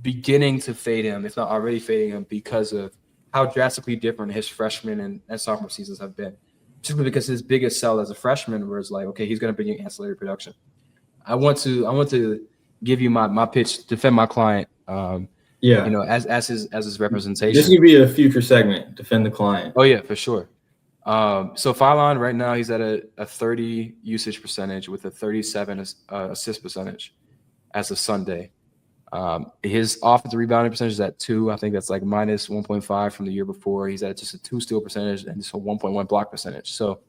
beginning to fade him, if not already fading him, because of how drastically different his freshman and sophomore seasons have been. Simply because his biggest sell as a freshman was like, okay, he's going to bring you ancillary production. I want to give you my pitch, defend my client. As his representation. This could be a future segment. Defend the client. Oh yeah, for sure. So Philon right now he's at a 30 usage percentage with a 37 assist percentage as of Sunday. His offensive rebounding percentage is at 2. I think that's like minus 1.5 from the year before. He's at just a 2 steal percentage and just a 1.1 block percentage. So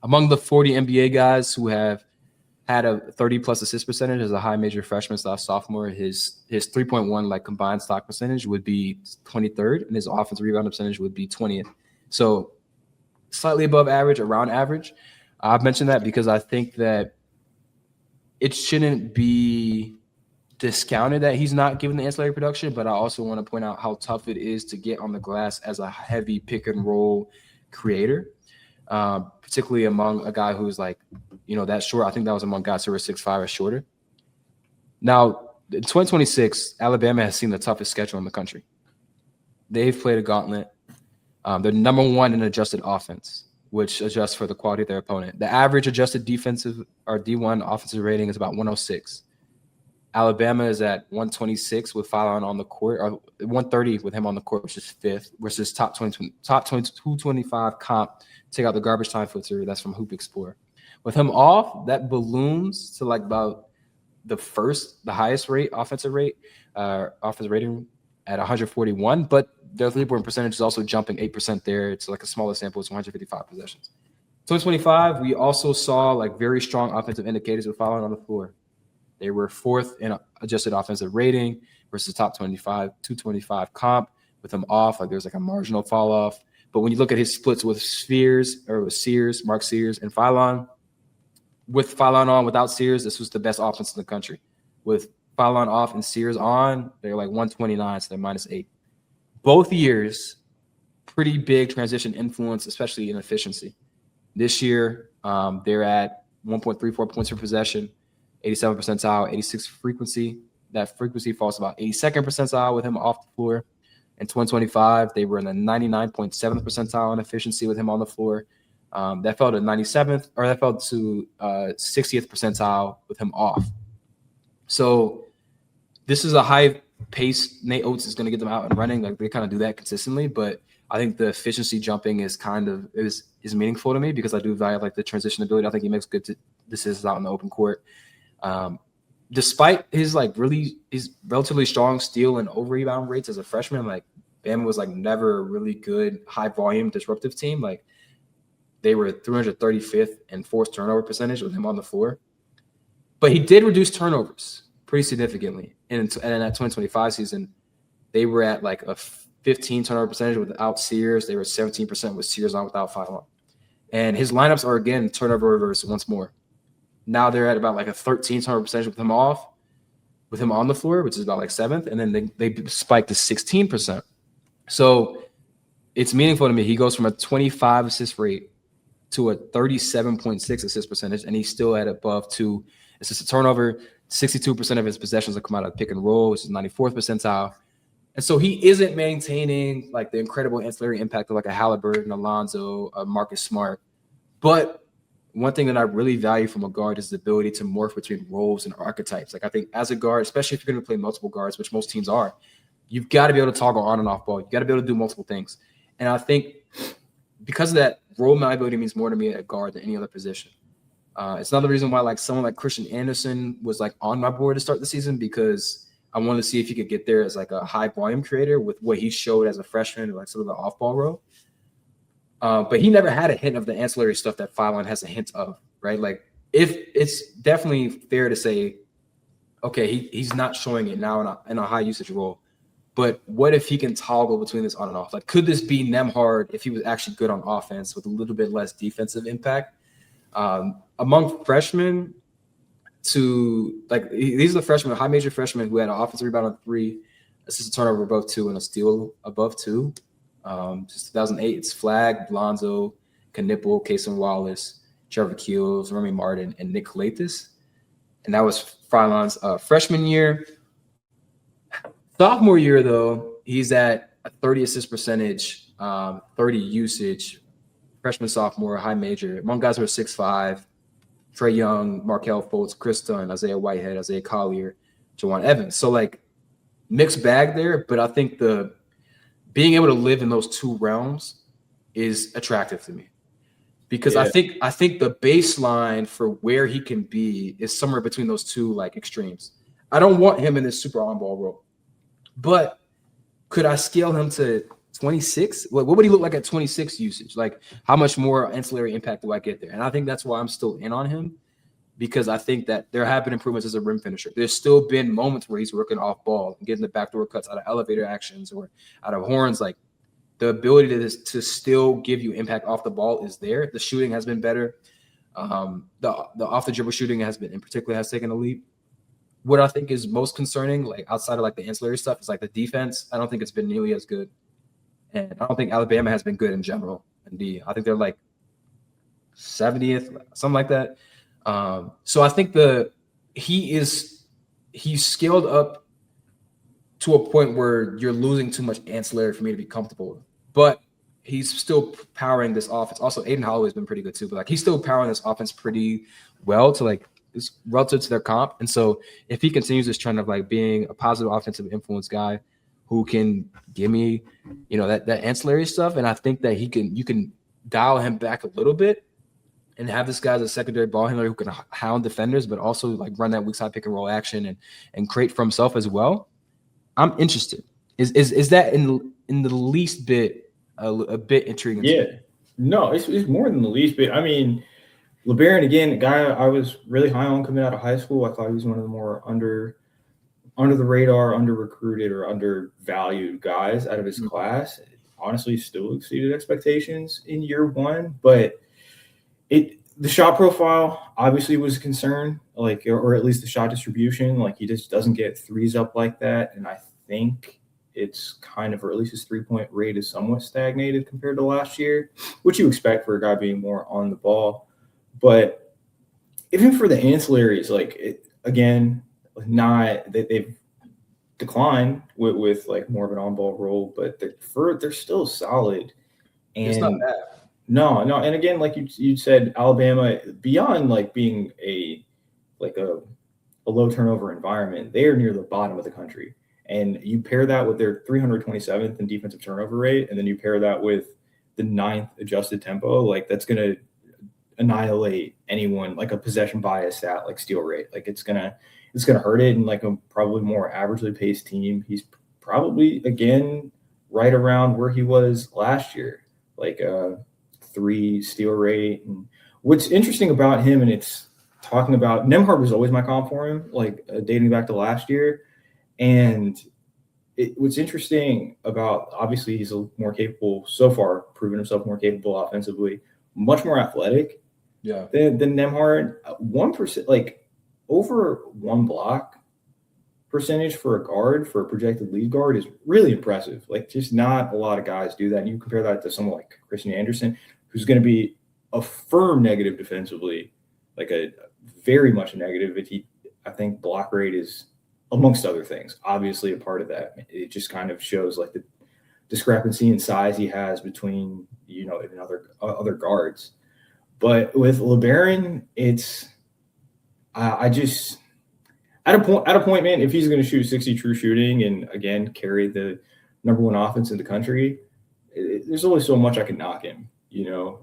among the 40 NBA guys who have had a 30 plus assist percentage as a high major freshman / sophomore, his 3.1 like combined stock percentage would be 23rd, and his offensive rebounding percentage would be 20th. So slightly above average, around average. I've mentioned that because I think that it shouldn't be discounted that he's not given the ancillary production, but I also want to point out how tough it is to get on the glass as a heavy pick and roll creator, particularly among a guy who's like, that short. I think that was among guys who were 6'5" or shorter. Now, in 2026, Alabama has seen the toughest schedule in the country. They've played a gauntlet. They're number 1 in adjusted offense, which adjusts for the quality of their opponent. The average adjusted defensive or D1 offensive rating is about 106. Alabama is at 126 with Philon on the court, or 130 with him on the court, which is 5th, versus top 225 comp. Take out the garbage time filter, that's from Hoop Explorer. With him off, that balloons to like about the highest rate, offensive rating at 141, but their 3-point percentage is also jumping 8% there. It's like a smaller sample, it's 155 possessions. 2025, we also saw like very strong offensive indicators with Philon on the floor. They were 4th in adjusted offensive rating versus top 225 comp. With him off, like there's like a marginal fall off. But when you look at his splits with Mark Sears, and Philon, with Philon on, without Sears, this was the best offense in the country. With Philon off and Sears on, they're like 129, so they're minus 8. Both years, pretty big transition influence, especially in efficiency. This year, they're at 1.34 points per possession, 87 percentile, 86 frequency. That frequency falls about 82nd percentile with him off the floor. In 2025, they were in the 99.7th percentile in efficiency with him on the floor. That fell to 97th, or that fell to 60th percentile with him off. So this is a high pace. Nate Oates is going to get them out and running. Like they kind of do that consistently, but I think the efficiency jumping is is meaningful to me because I do value like the transition ability. I think he makes good decisions out in the open court. Despite his relatively strong steal and over rebound rates as a freshman, like Bama was like never a really good high volume disruptive team. Like they were 335th in forced turnover percentage with him on the floor, but he did reduce turnovers pretty significantly. And in that 2025 season, they were at like a 15 turnover percentage without Sears. They were 17% with Sears on without Philon. And his lineups are again turnover reverse once more. Now they're at about like a 13 turnover percentage with him off, with him on the floor, which is about like 7th. And then they spiked to 16%. So it's meaningful to me. He goes from a 25 assist rate to a 37.6 assist percentage, and he's still at above 2 assists to turnover. 62% of his possessions have come out of pick and roll, which is 94th percentile. And so he isn't maintaining like the incredible ancillary impact of like a Halliburton, Alonzo, a Marcus Smart. But one thing that I really value from a guard is the ability to morph between roles and archetypes. Like I think as a guard, especially if you're going to play multiple guards, which most teams are, you've got to be able to toggle on and off ball. You've got to be able to do multiple things. And I think because of that, role malleability means more to me at guard than any other position. It's another reason why like someone like Christian Anderson was like on my board to start the season because I wanted to see if he could get there as like a high volume creator with what he showed as a freshman, like sort of the off ball role. But he never had a hint of the ancillary stuff that Philon has a hint of, right? Like if it's definitely fair to say, okay, he's not showing it now in a high usage role, but what if he can toggle between this on and off? Like, could this be Nembhard if he was actually good on offense with a little bit less defensive impact? Among freshmen, these are the freshmen, high major freshmen who had an offensive rebound on 3, assist to turnover above 2, and a steal above 2. Since 2008, it's Flagg, Lonzo, Knipple, Kason Wallace, Trevor Keels, Remy Martin, and Nick Lathis. And that was Philon's freshman year. Sophomore year, though, he's at a 30 assist percentage, 30 usage. Freshman, sophomore, high major. Among guys who are 6'5", Trey Young, Markelle Fultz, Chris Dunn, Isaiah Whitehead, Isaiah Collier, Jawan Evans. So, like, mixed bag there, but I think the being able to live in those two realms is attractive to me. Because I think the baseline for where he can be is somewhere between those two, like, extremes. I don't want him in this super on-ball role. But could I scale him to 26? What would he look like at 26 usage? Like, how much more ancillary impact do I get there? And I think that's why I'm still in on him, because I think that there have been improvements as a rim finisher. There's still been moments where he's working off ball and getting the backdoor cuts out of elevator actions or out of horns. Like, the ability to still give you impact off the ball is there. The shooting has been better. The off the dribble shooting has taken a leap. What I think is most concerning, like outside of like the ancillary stuff, is like the defense. I don't think it's been nearly as good. And I don't think Alabama has been good in general. Indeed, I think they're like 70th, something like that. So I think he's scaled up to a point where you're losing too much ancillary for me to be comfortable with. But he's still powering this offense. Also, Aiden Holloway's been pretty good too. But like he's still powering this offense pretty well to like it's relative to their comp. And so if he continues this trend of like being a positive offensive influence guy who can give me, that ancillary stuff, and I think that you can dial him back a little bit and have this guy as a secondary ball handler who can hound defenders, but also like run that weak side pick and roll action and create for himself as well. I'm interested. Is that in the least bit a bit intriguing? Yeah, no, it's more than the least bit. I mean, LaBaron, again, a guy I was really high on coming out of high school. I thought he was one of the more under the radar, under recruited, or undervalued guys out of his class. Honestly, still exceeded expectations in year one, but the shot profile obviously was a concern, like, or at least the shot distribution. Like, he just doesn't get threes up like that, and I think it's kind of, or at least his 3-point rate is somewhat stagnated compared to last year, which you expect for a guy being more on the ball. But even for the ancillaries, like again, they've declined with like more of an on-ball role, but they're still solid. And It's not bad. No, and again, like you said, Alabama, beyond like being a low turnover environment, they are near the bottom of the country. And you pair that with their 327th in defensive turnover rate, and then you pair that with the 9th adjusted tempo, like that's going to annihilate anyone, like a possession bias stat like steal rate. Like it's gonna hurt it. And like a probably more averagely paced team, he's probably again right around where he was last year, like 3 steal rate. And what's interesting about him, and it's talking about Nembhard was always my comp for him, like dating back to last year. And what's interesting about, obviously he's a more capable, so far proven himself more capable offensively, much more athletic than Nembhard. 1%, like over 1 block percentage for a guard, for a projected lead guard, is really impressive. Like just not a lot of guys do that. And you compare that to someone like Christian Anderson, who's going to be a firm negative defensively, like a very much a negative. I think block rate is, amongst other things, obviously a part of that. It just kind of shows like the discrepancy in size he has between, and other guards. But with LaBaron, it's I just at a point, man, if he's going to shoot 60 true shooting and again carry the #1 offense in the country, there's only so much I can knock him,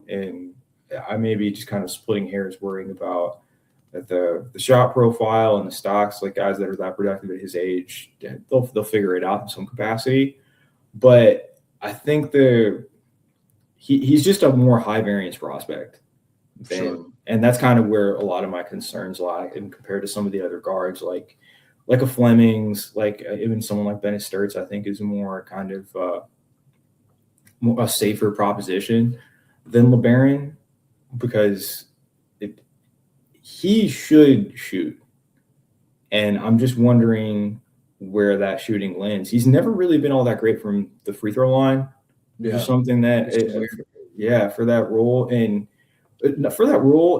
and I may be just kind of splitting hairs worrying about the shot profile and the stocks, like guys that are that productive at his age, they'll figure it out in some capacity. But I think he's just a more high variance prospect. And that's kind of where a lot of my concerns lie, and compared to some of the other guards, like a Fleming's, like even someone like Bennett Stirtz, I think is more kind of a safer proposition than LaBaron, because he should shoot. And I'm just wondering where that shooting lands. He's never really been all that great from the free throw line. Yeah. Something that, for that role.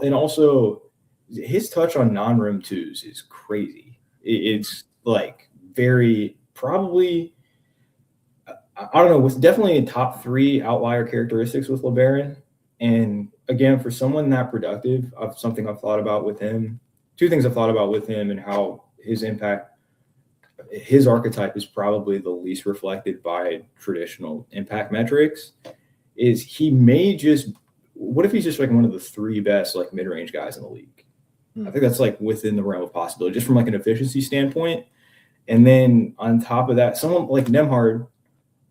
And also his touch on non-rim twos is crazy. It's like very, probably, I don't know, was definitely in top 3 outlier characteristics with LaBaron. And again, for someone that productive, something I've thought about with him, 2 things I've thought about with him and how his impact, his archetype is probably the least reflected by traditional impact metrics, is he may just, what if he's just like one of the 3 best like mid-range guys in the league? I think that's like within the realm of possibility, just from like an efficiency standpoint. And then on top of that, someone like Nembhard,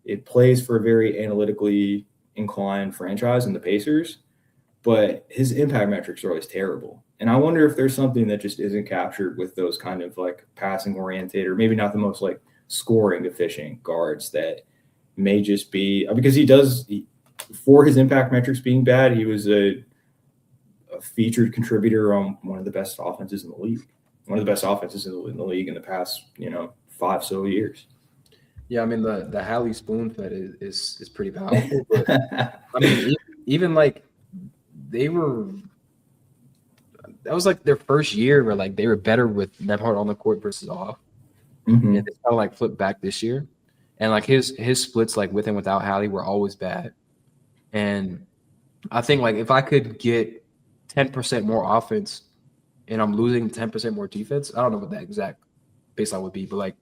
it plays for a very analytically inclined franchise in the Pacers, but his impact metrics are always terrible. And I wonder if there's something that just isn't captured with those kind of like passing oriented, or maybe not the most like scoring efficient guards, that may just be because for his impact metrics being bad, he was a featured contributor on one of the best offenses in the league, in the league in the past, 5 so years. Yeah, I mean the Hallie spoon fed is pretty powerful. But, I mean, even like that was like their first year where like they were better with Nembhard on the court versus off, and they kind of like flipped back this year, and like his splits like with and without Hallie were always bad, and I think like if I could get 10% more offense and I'm losing 10% more defense, I don't know what that exact baseline would be, but like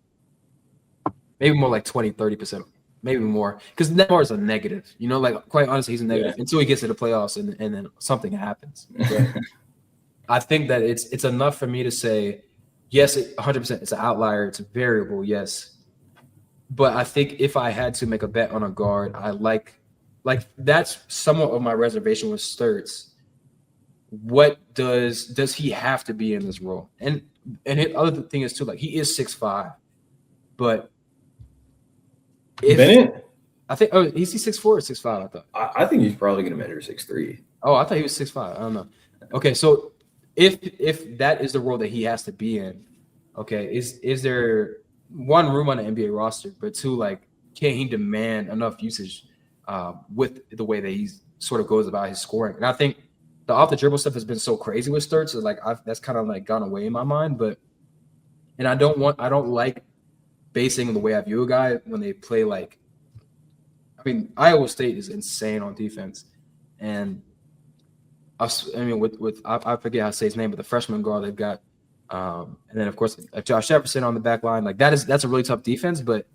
maybe more like 20-30%, maybe more, because Nembhard is a negative, like quite honestly, he's a negative until he gets to the playoffs and then something happens. But I think that it's enough for me to say, yes, 100%, it's an outlier, it's a variable, yes. But I think if I had to make a bet on a guard, I like that's somewhat of my reservation with Stirtz. What does he have to be in this role? And the other thing is too, like he is 6'5", but Bennett, I think is he 6'4" or 6'5"? I thought. I think he's probably going to measure 6'3". Oh, I thought he was 6'5". I don't know. Okay, so if that is the role that he has to be in, okay, is there one, room on the NBA roster, but 2, like can he demand enough usage with the way that he sort of goes about his scoring? And I think the off the dribble stuff has been so crazy with Stirtz. So like that's kind of like gone away in my mind. And I don't like basing the way I view a guy when they play like. I mean, Iowa State is insane on defense, and I mean I forget how to say his name, but the freshman guard they've got, and then of course Josh Jefferson on the back line. Like that's a really tough defense, but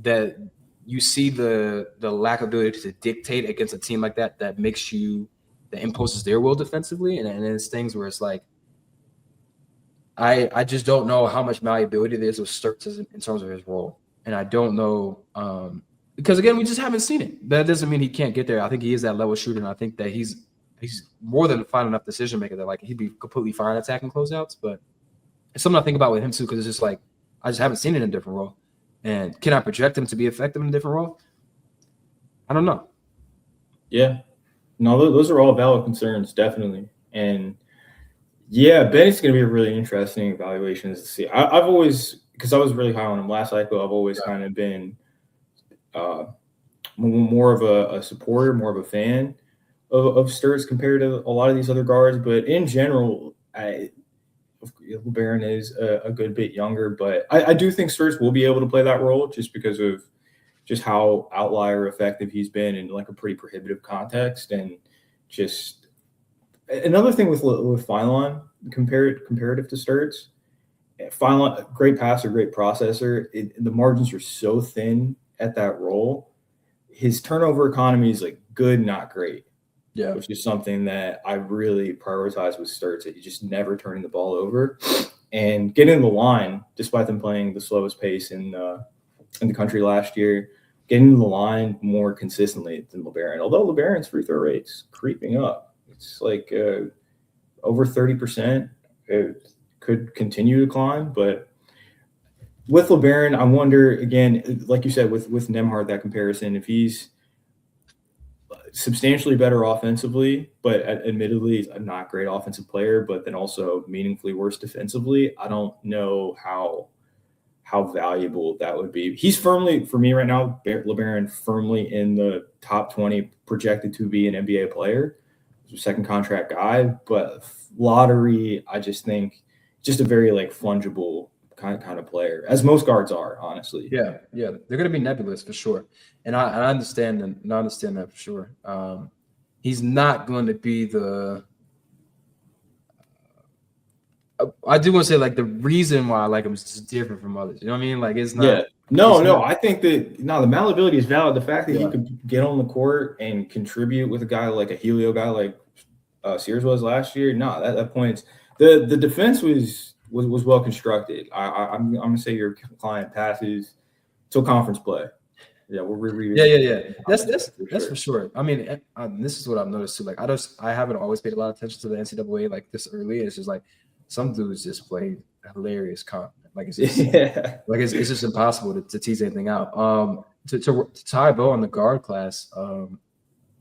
that you see the lack of ability to dictate against a team like that makes you that imposes their will defensively, and it's things where it's like I just don't know how much malleability there is with Stirtz in terms of his role, and I don't know because again we just haven't seen it. That doesn't mean he can't get there. I think he is that level shooter, and I think that he's more than a fine enough decision maker that like he'd be completely fine attacking closeouts. But it's something I think about with him too, because it's just like I just haven't seen it in a different role. And can I project him to be effective in a different role? I don't know. Yeah. No, those are all valid concerns, definitely. And yeah, Bennett's going to be a really interesting evaluation to see. I've always, because I was really high on him last cycle, I've always kind of been more of a supporter, more of a fan of Stirtz compared to a lot of these other guards. But in general, LaBaron is a good bit younger, but I do think Stirtz will be able to play that role just because of just how outlier effective he's been in like a pretty prohibitive context. And just another thing with Philon, comparative to Stirtz, Philon, great passer, great processor. The margins are so thin at that role. His turnover economy is like good, not great. Yeah, which is something that I really prioritize with Stirtz. That you just never turning the ball over and getting the line, despite them playing the slowest pace in the country last year, getting the line more consistently than LaBaron. Although LaBaron's free throw rate's creeping up, it's like over 30%. It could continue to climb, but with LaBaron, I wonder again, like you said, with Nembhard, that comparison, if he's substantially better offensively, but admittedly he's a not great offensive player, but then also meaningfully worse defensively. I don't know how valuable that would be. He's firmly, for me right now, LaBaron firmly in the top 20, projected to be an NBA player. He's a second contract guy, but lottery, I just think just a very like fungible kind of player, as most guards are, honestly. Yeah, they're going to be nebulous for sure, and I understand that for sure. He's not going to be the. I do want to say like the reason why I like him is just different from others. You know what I mean? Like it's not. Yeah. No. I think that the malleability is valid. The fact that he could get on the court and contribute with a guy like a Helio guy like Sears was last year. No, that point, the defense was well constructed. I'm gonna say your client passes to a conference play. Yeah, Yeah. That's for sure. I mean, this is what I've noticed too. Like I haven't always paid a lot of attention to the NCAA like this early. It's just like some dudes just play hilarious comp. Like it's just, like it's just impossible to tease anything out. To tie a bow on the guard class,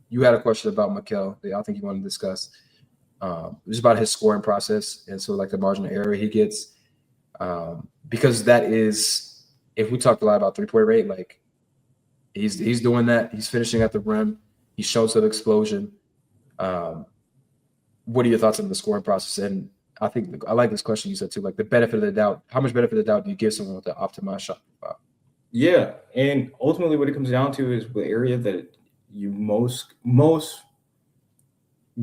you had a question about Mikel that I think you want to discuss. Just about his scoring process and so like the margin of error he gets, because that is, if we talked a lot about 3-point rate, like he's doing that. He's finishing at the rim. He's shown some explosion. What are your thoughts on the scoring process? And I think I like this question you said too, like the benefit of the doubt. How much benefit of the doubt do you give someone with the optimized shot profile? Yeah, and ultimately what it comes down to is the area that you most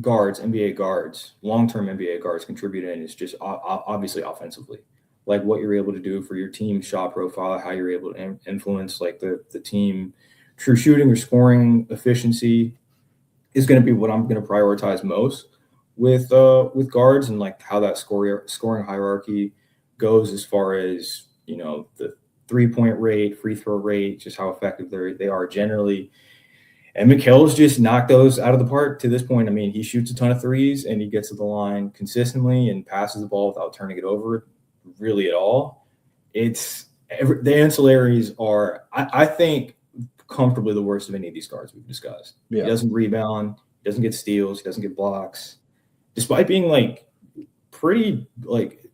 guards, NBA guards, long-term NBA guards contribute in is just obviously offensively, like what you're able to do for your team shot profile, how you're able to influence like the team true shooting or scoring efficiency is going to be what I'm going to prioritize most with guards, and like how that scoring hierarchy goes as far as, you know, the 3-point rate, free throw rate, just how effective they are generally. And Mikel's just knocked those out of the park to this point. I mean, he shoots a ton of threes and he gets to the line consistently and passes the ball without turning it over really at all. It's the ancillaries are, I think, comfortably the worst of any of these guards we've discussed. Yeah. He doesn't rebound, he doesn't get steals, he doesn't get blocks, despite being like pretty like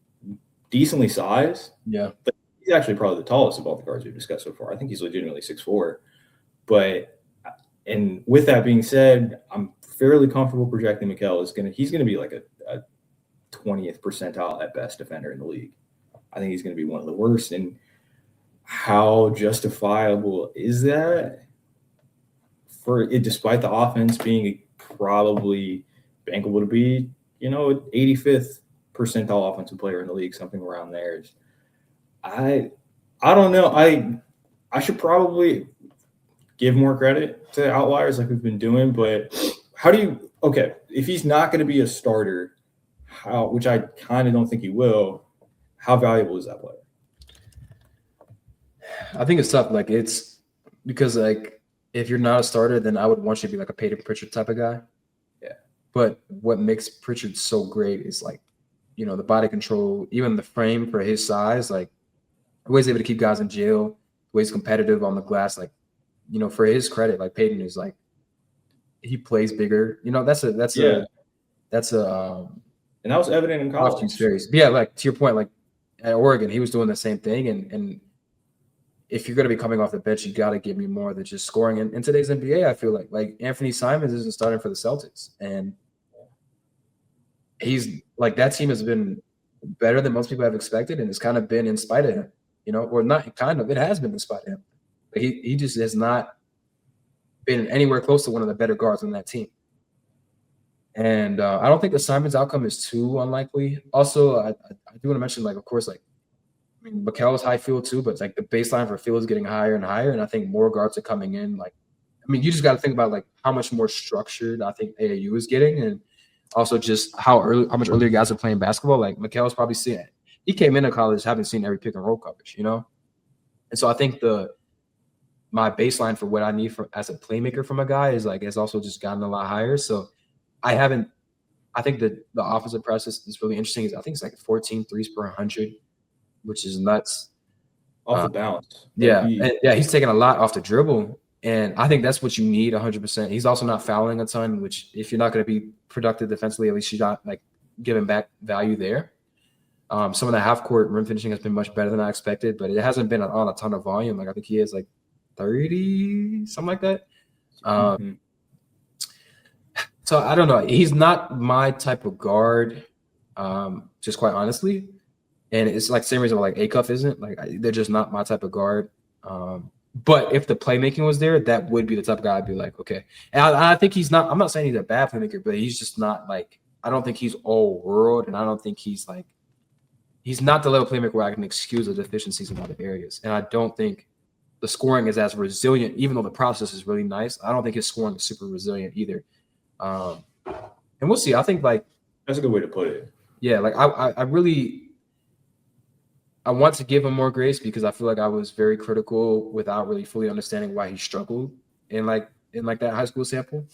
decently sized. Yeah, but he's actually probably the tallest of all the guards we've discussed so far. I think he's legitimately 6'4". But and with that being said, I'm fairly comfortable projecting Mikel he's gonna be like a 20th percentile at best defender in the league. I think he's gonna be one of the worst. And how justifiable is that for it, despite the offense being probably bankable to be, 85th percentile offensive player in the league, something around there. I don't know. I should probably give more credit to outliers like we've been doing, but if he's not going to be a starter, which I kind of don't think he will, how valuable is that player? I think it's tough. Like, it's because, like, if you're not a starter, then I would want you to be like a Peyton Pritchard type of guy. Yeah. But what makes Pritchard so great is, like, the body control, even the frame for his size, like the way he's able to keep guys in jail, the way he's competitive on the glass, like, for his credit, like Peyton is like, he plays bigger. That's a and that was evident in college. Yeah, like to your point, like at Oregon, he was doing the same thing. And if you're going to be coming off the bench, you got to give me more than just scoring. And in today's NBA, I feel like Anthony Simons isn't starting for the Celtics, and he's like, that team has been better than most people have expected, and it's kind of been in spite of him, or not kind of, it has been in spite of him. But he just has not been anywhere close to one of the better guards on that team. And I don't think the Simons outcome is too unlikely. Also, I do want to mention, like, of course, like, I mean, Mikel's high field too, but it's like the baseline for field is getting higher and higher. And I think more guards are coming in. Like, I mean, you just got to think about like how much more structured I think AAU is getting, and also just how much earlier guys are playing basketball. Like Mikel's probably seeing it. He came into college having seen every pick and roll coverage, And so I think my baseline for what I need as a playmaker from a guy has also just gotten a lot higher. So I think that the offensive process is really interesting. I think it's like 14 threes per 100, which is nuts. Off the bounce. Yeah. He's taking a lot off the dribble. And I think that's what you need 100%. He's also not fouling a ton, which if you're not going to be productive defensively, at least you're not like giving back value there. Some of the half-court rim finishing has been much better than I expected, but it hasn't been on a ton of volume. Like I think he has like 30, something like that. So I don't know. He's not my type of guard, just quite honestly. And it's like the same reason why like Acuff isn't. Like they're just not my type of guard. But if the playmaking was there, that would be the type of guy I'd be like, okay. And I think he's not – I'm not saying he's a bad playmaker, but he's just not like – I don't think he's all world, and I don't think he's like – he's not the level playmaker where I can excuse the deficiencies in other areas. And I don't think the scoring is as resilient, even though the process is really nice. I don't think his scoring is super resilient either. And we'll see. I think like – that's a good way to put it. Yeah, like I really – I want to give him more grace because I feel like I was very critical without really fully understanding why he struggled in that high school sample.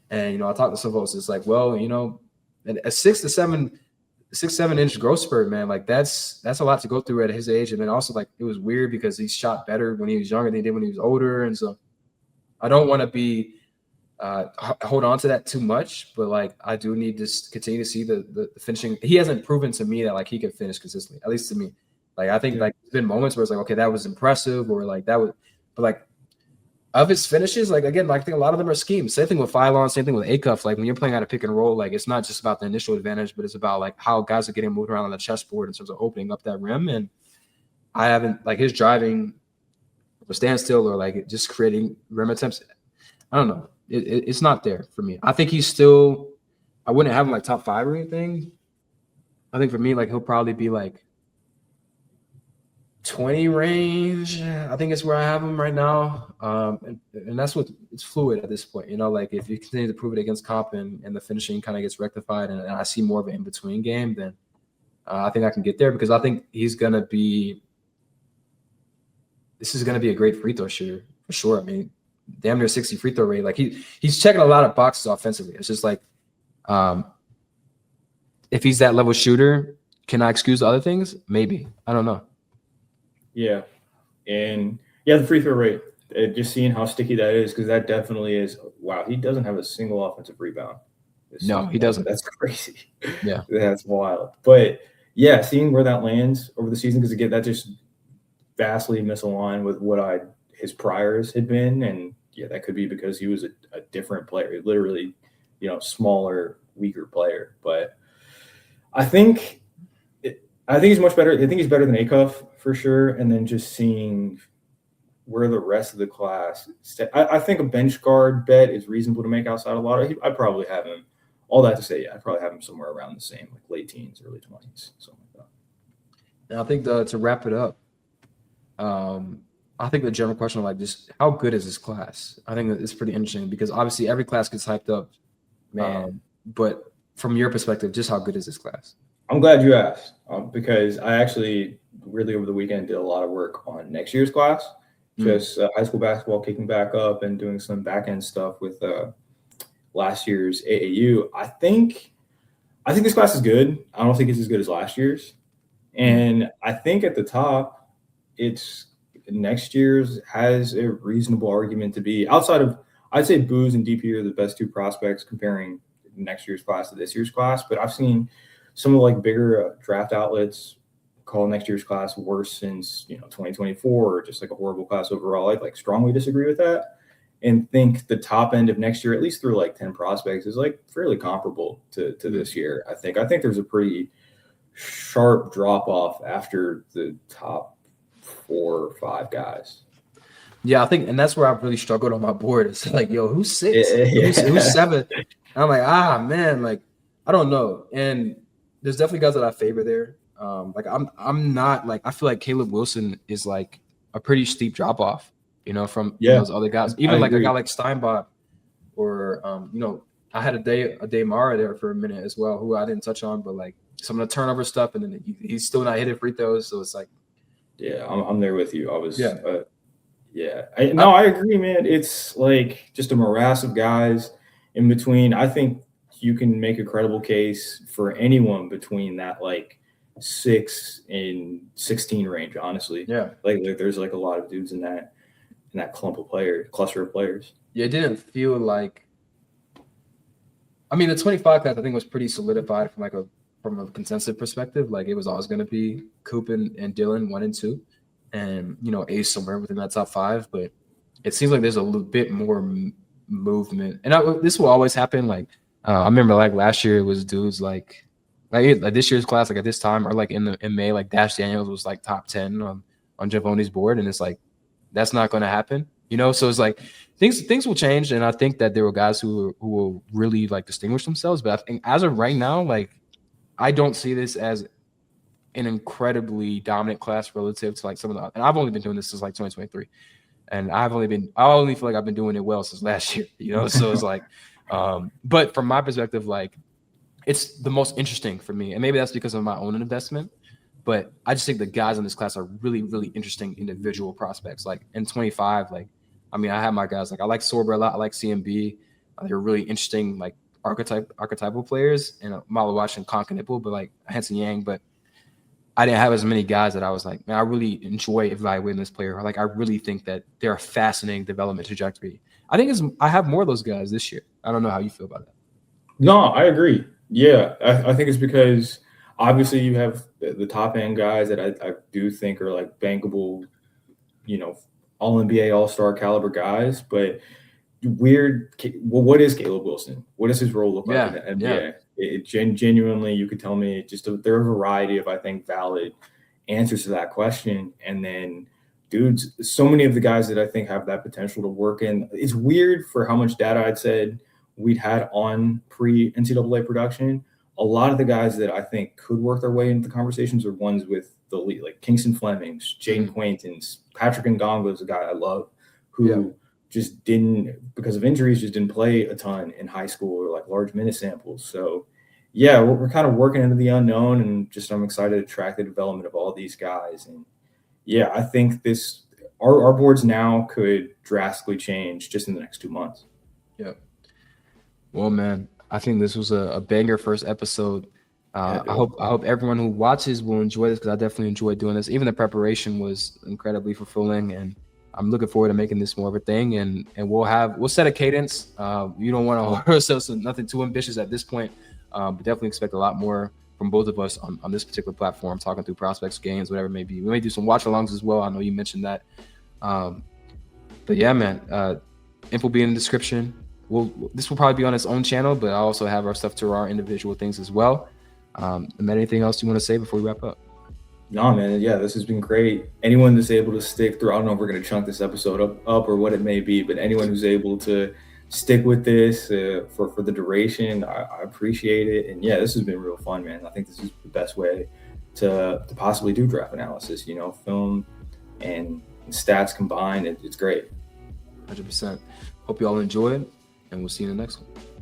And, I talked to some folks. It's like, well, a 6 to 7 inch growth spurt, man, like that's a lot to go through at his age. And then also like, it was weird because he shot better when he was younger than he did when he was older. And so I don't want to be, hold on to that too much, but like, I do need to continue to see the finishing. He hasn't proven to me that like he can finish consistently, at least to me. Like, I think, like, there's been moments where it's like, okay, that was impressive, or, like, that was – but, like, of his finishes, like, again, like, I think a lot of them are schemes. Same thing with Philon, same thing with Acuff. Like, when you're playing out a pick and roll, like, it's not just about the initial advantage, but it's about, like, how guys are getting moved around on the chessboard in terms of opening up that rim. And I haven't – like, his driving or standstill or, like, just creating rim attempts, I don't know. It's not there for me. I think he's still – I wouldn't have him, like, top 5 or anything. I think for me, like, he'll probably be, like, 20 range, I think it's where I have him right now. And that's what it's fluid at this point. Like if you continue to prove it against comp and the finishing kind of gets rectified and I see more of an in-between game, then I think I can get there because I think this is going to be a great free throw shooter for sure. I mean, damn near 60 free throw rate. Like he's checking a lot of boxes offensively. It's just like, if he's that level shooter, can I excuse the other things? Maybe. I don't know. Yeah. And the free throw rate, just seeing how sticky that is, because that definitely is, wow, he doesn't have a single offensive rebound. No, he doesn't. That's crazy. Yeah. That's wild. But yeah, seeing where that lands over the season, because again, that just vastly misaligned with what his priors had been. And yeah, that could be because he was a different player. Literally, smaller, weaker player. But I think he's much better. I think he's better than Acuff for sure. And then just seeing where the rest of the class, I think a bench guard bet is reasonable to make outside a lot. I'd probably have him. All that to say, I'd probably have him somewhere around the same, like late teens, early 20s, something like that. And I think to wrap it up, I think the general question of like just how good is this class? I think that it's pretty interesting because obviously every class gets hyped up, man. But from your perspective, just how good is this class? I'm glad you asked because I actually really over the weekend did a lot of work on next year's class, just high school basketball kicking back up and doing some back end stuff with last year's AAU. I think this class is good. I don't think it's as good as last year's, and I think at the top, it's next year's has a reasonable argument to be outside of. I'd say Booz and DP are the best two prospects comparing next year's class to this year's class, but I've seen some of like bigger draft outlets call next year's class worse since 2024 or just like a horrible class overall. I like strongly disagree with that and think the top end of next year, at least through like 10 prospects, is like fairly comparable to this year. I think there's a pretty sharp drop off after the top 4 or 5 guys. Yeah, I think, and that's where I've really struggled on my board. It's like, yo, who's 6? Who's 7? And I'm like, man, like, I don't know. And there's definitely guys that I favor there. Like I'm not like, I feel like Caleb Wilson is like a pretty steep drop off, from those other guys. Even like a guy like Steinbach or I had a day Mara there for a minute as well, who I didn't touch on, but like some of the turnover stuff, and then he's still not hitting free throws, so it's like, yeah, I'm there with you. I was, I agree, man. It's like just a morass of guys in between. I think you can make a credible case for anyone between that like 6 and 16 range, honestly. Yeah. Like there's like a lot of dudes in that cluster of players. Yeah, it didn't feel like, I mean, the 25 class I think was pretty solidified from a consensus perspective. Like it was always going to be Coop and Dylan 1 and 2, and Ace somewhere within that top 5. But it seems like there's a little bit more movement, and this will always happen. Like I remember like last year it was dudes like this year's class, like at this time or like in May, like Dash Daniels was like top 10 on Giovanni's board, and it's like that's not going to happen, So it's like things will change, and I think that there were guys who will really like distinguish themselves. But I think as of right now, like I don't see this as an incredibly dominant class relative to like some of the. And I've only been doing this since like 2023, and I only feel like I've been doing it well since last year, So it's like, but from my perspective, like it's the most interesting for me, and maybe that's because of my own investment. But I just think the guys in this class are really, really interesting individual prospects. Like in 25, like I mean, I have my guys like I like Sorber a lot. I like CMB. They're really interesting, like archetypal players, and Malachi and Conkanipple, but like Hanson Yang. But I didn't have as many guys that I was like, man, I really enjoy evaluating this player. Like I really think that they're a fascinating development trajectory. I have more of those guys this year. I don't know how you feel about that. No, I agree. Yeah, I think it's because obviously you have the top end guys that I do think are like bankable, all NBA, all-star caliber guys. But what is Caleb Wilson? What does his role look like in the NBA? Genuinely, you could tell me there are a variety of, I think, valid answers to that question. And then, dudes, so many of the guys that I think have that potential to work in. It's weird for how much data I'd said we'd had on pre-NCAA production. A lot of the guys that I think could work their way into the conversations are ones with the elite, like Kingston Flemings, Jaden Quaintance, Patrick Ngongo is a guy I love who just didn't, because of injuries, just didn't play a ton in high school or like large minute samples. So yeah, we're kind of working into the unknown, and just I'm excited to track the development of all these guys. And yeah, I think our boards now could drastically change just in the next 2 months. Yeah. Well, man, I think this was a banger first episode. I hope everyone who watches will enjoy this, because I definitely enjoyed doing this. Even the preparation was incredibly fulfilling, and I'm looking forward to making this more of a thing. And we'll set a cadence. You don't want to hold ourselves to nothing too ambitious at this point, but definitely expect a lot more from both of us on this particular platform, talking through prospects, games, whatever it may be. We may do some watch-alongs as well. I know you mentioned that. But yeah, man, info will be in the description. this will probably be on its own channel, but I also have our stuff to our individual things as well. Ahmed, anything else you want to say before we wrap up? No, man. Yeah, this has been great. Anyone that's able to stick through, I don't know if we're going to chunk this episode up or what it may be, but anyone who's able to stick with this for the duration, I appreciate it. And yeah, this has been real fun, man. I think this is the best way to possibly do draft analysis, you know, film and stats combined. It's great. 100%. Hope you all enjoy it, and we'll see you in the next one.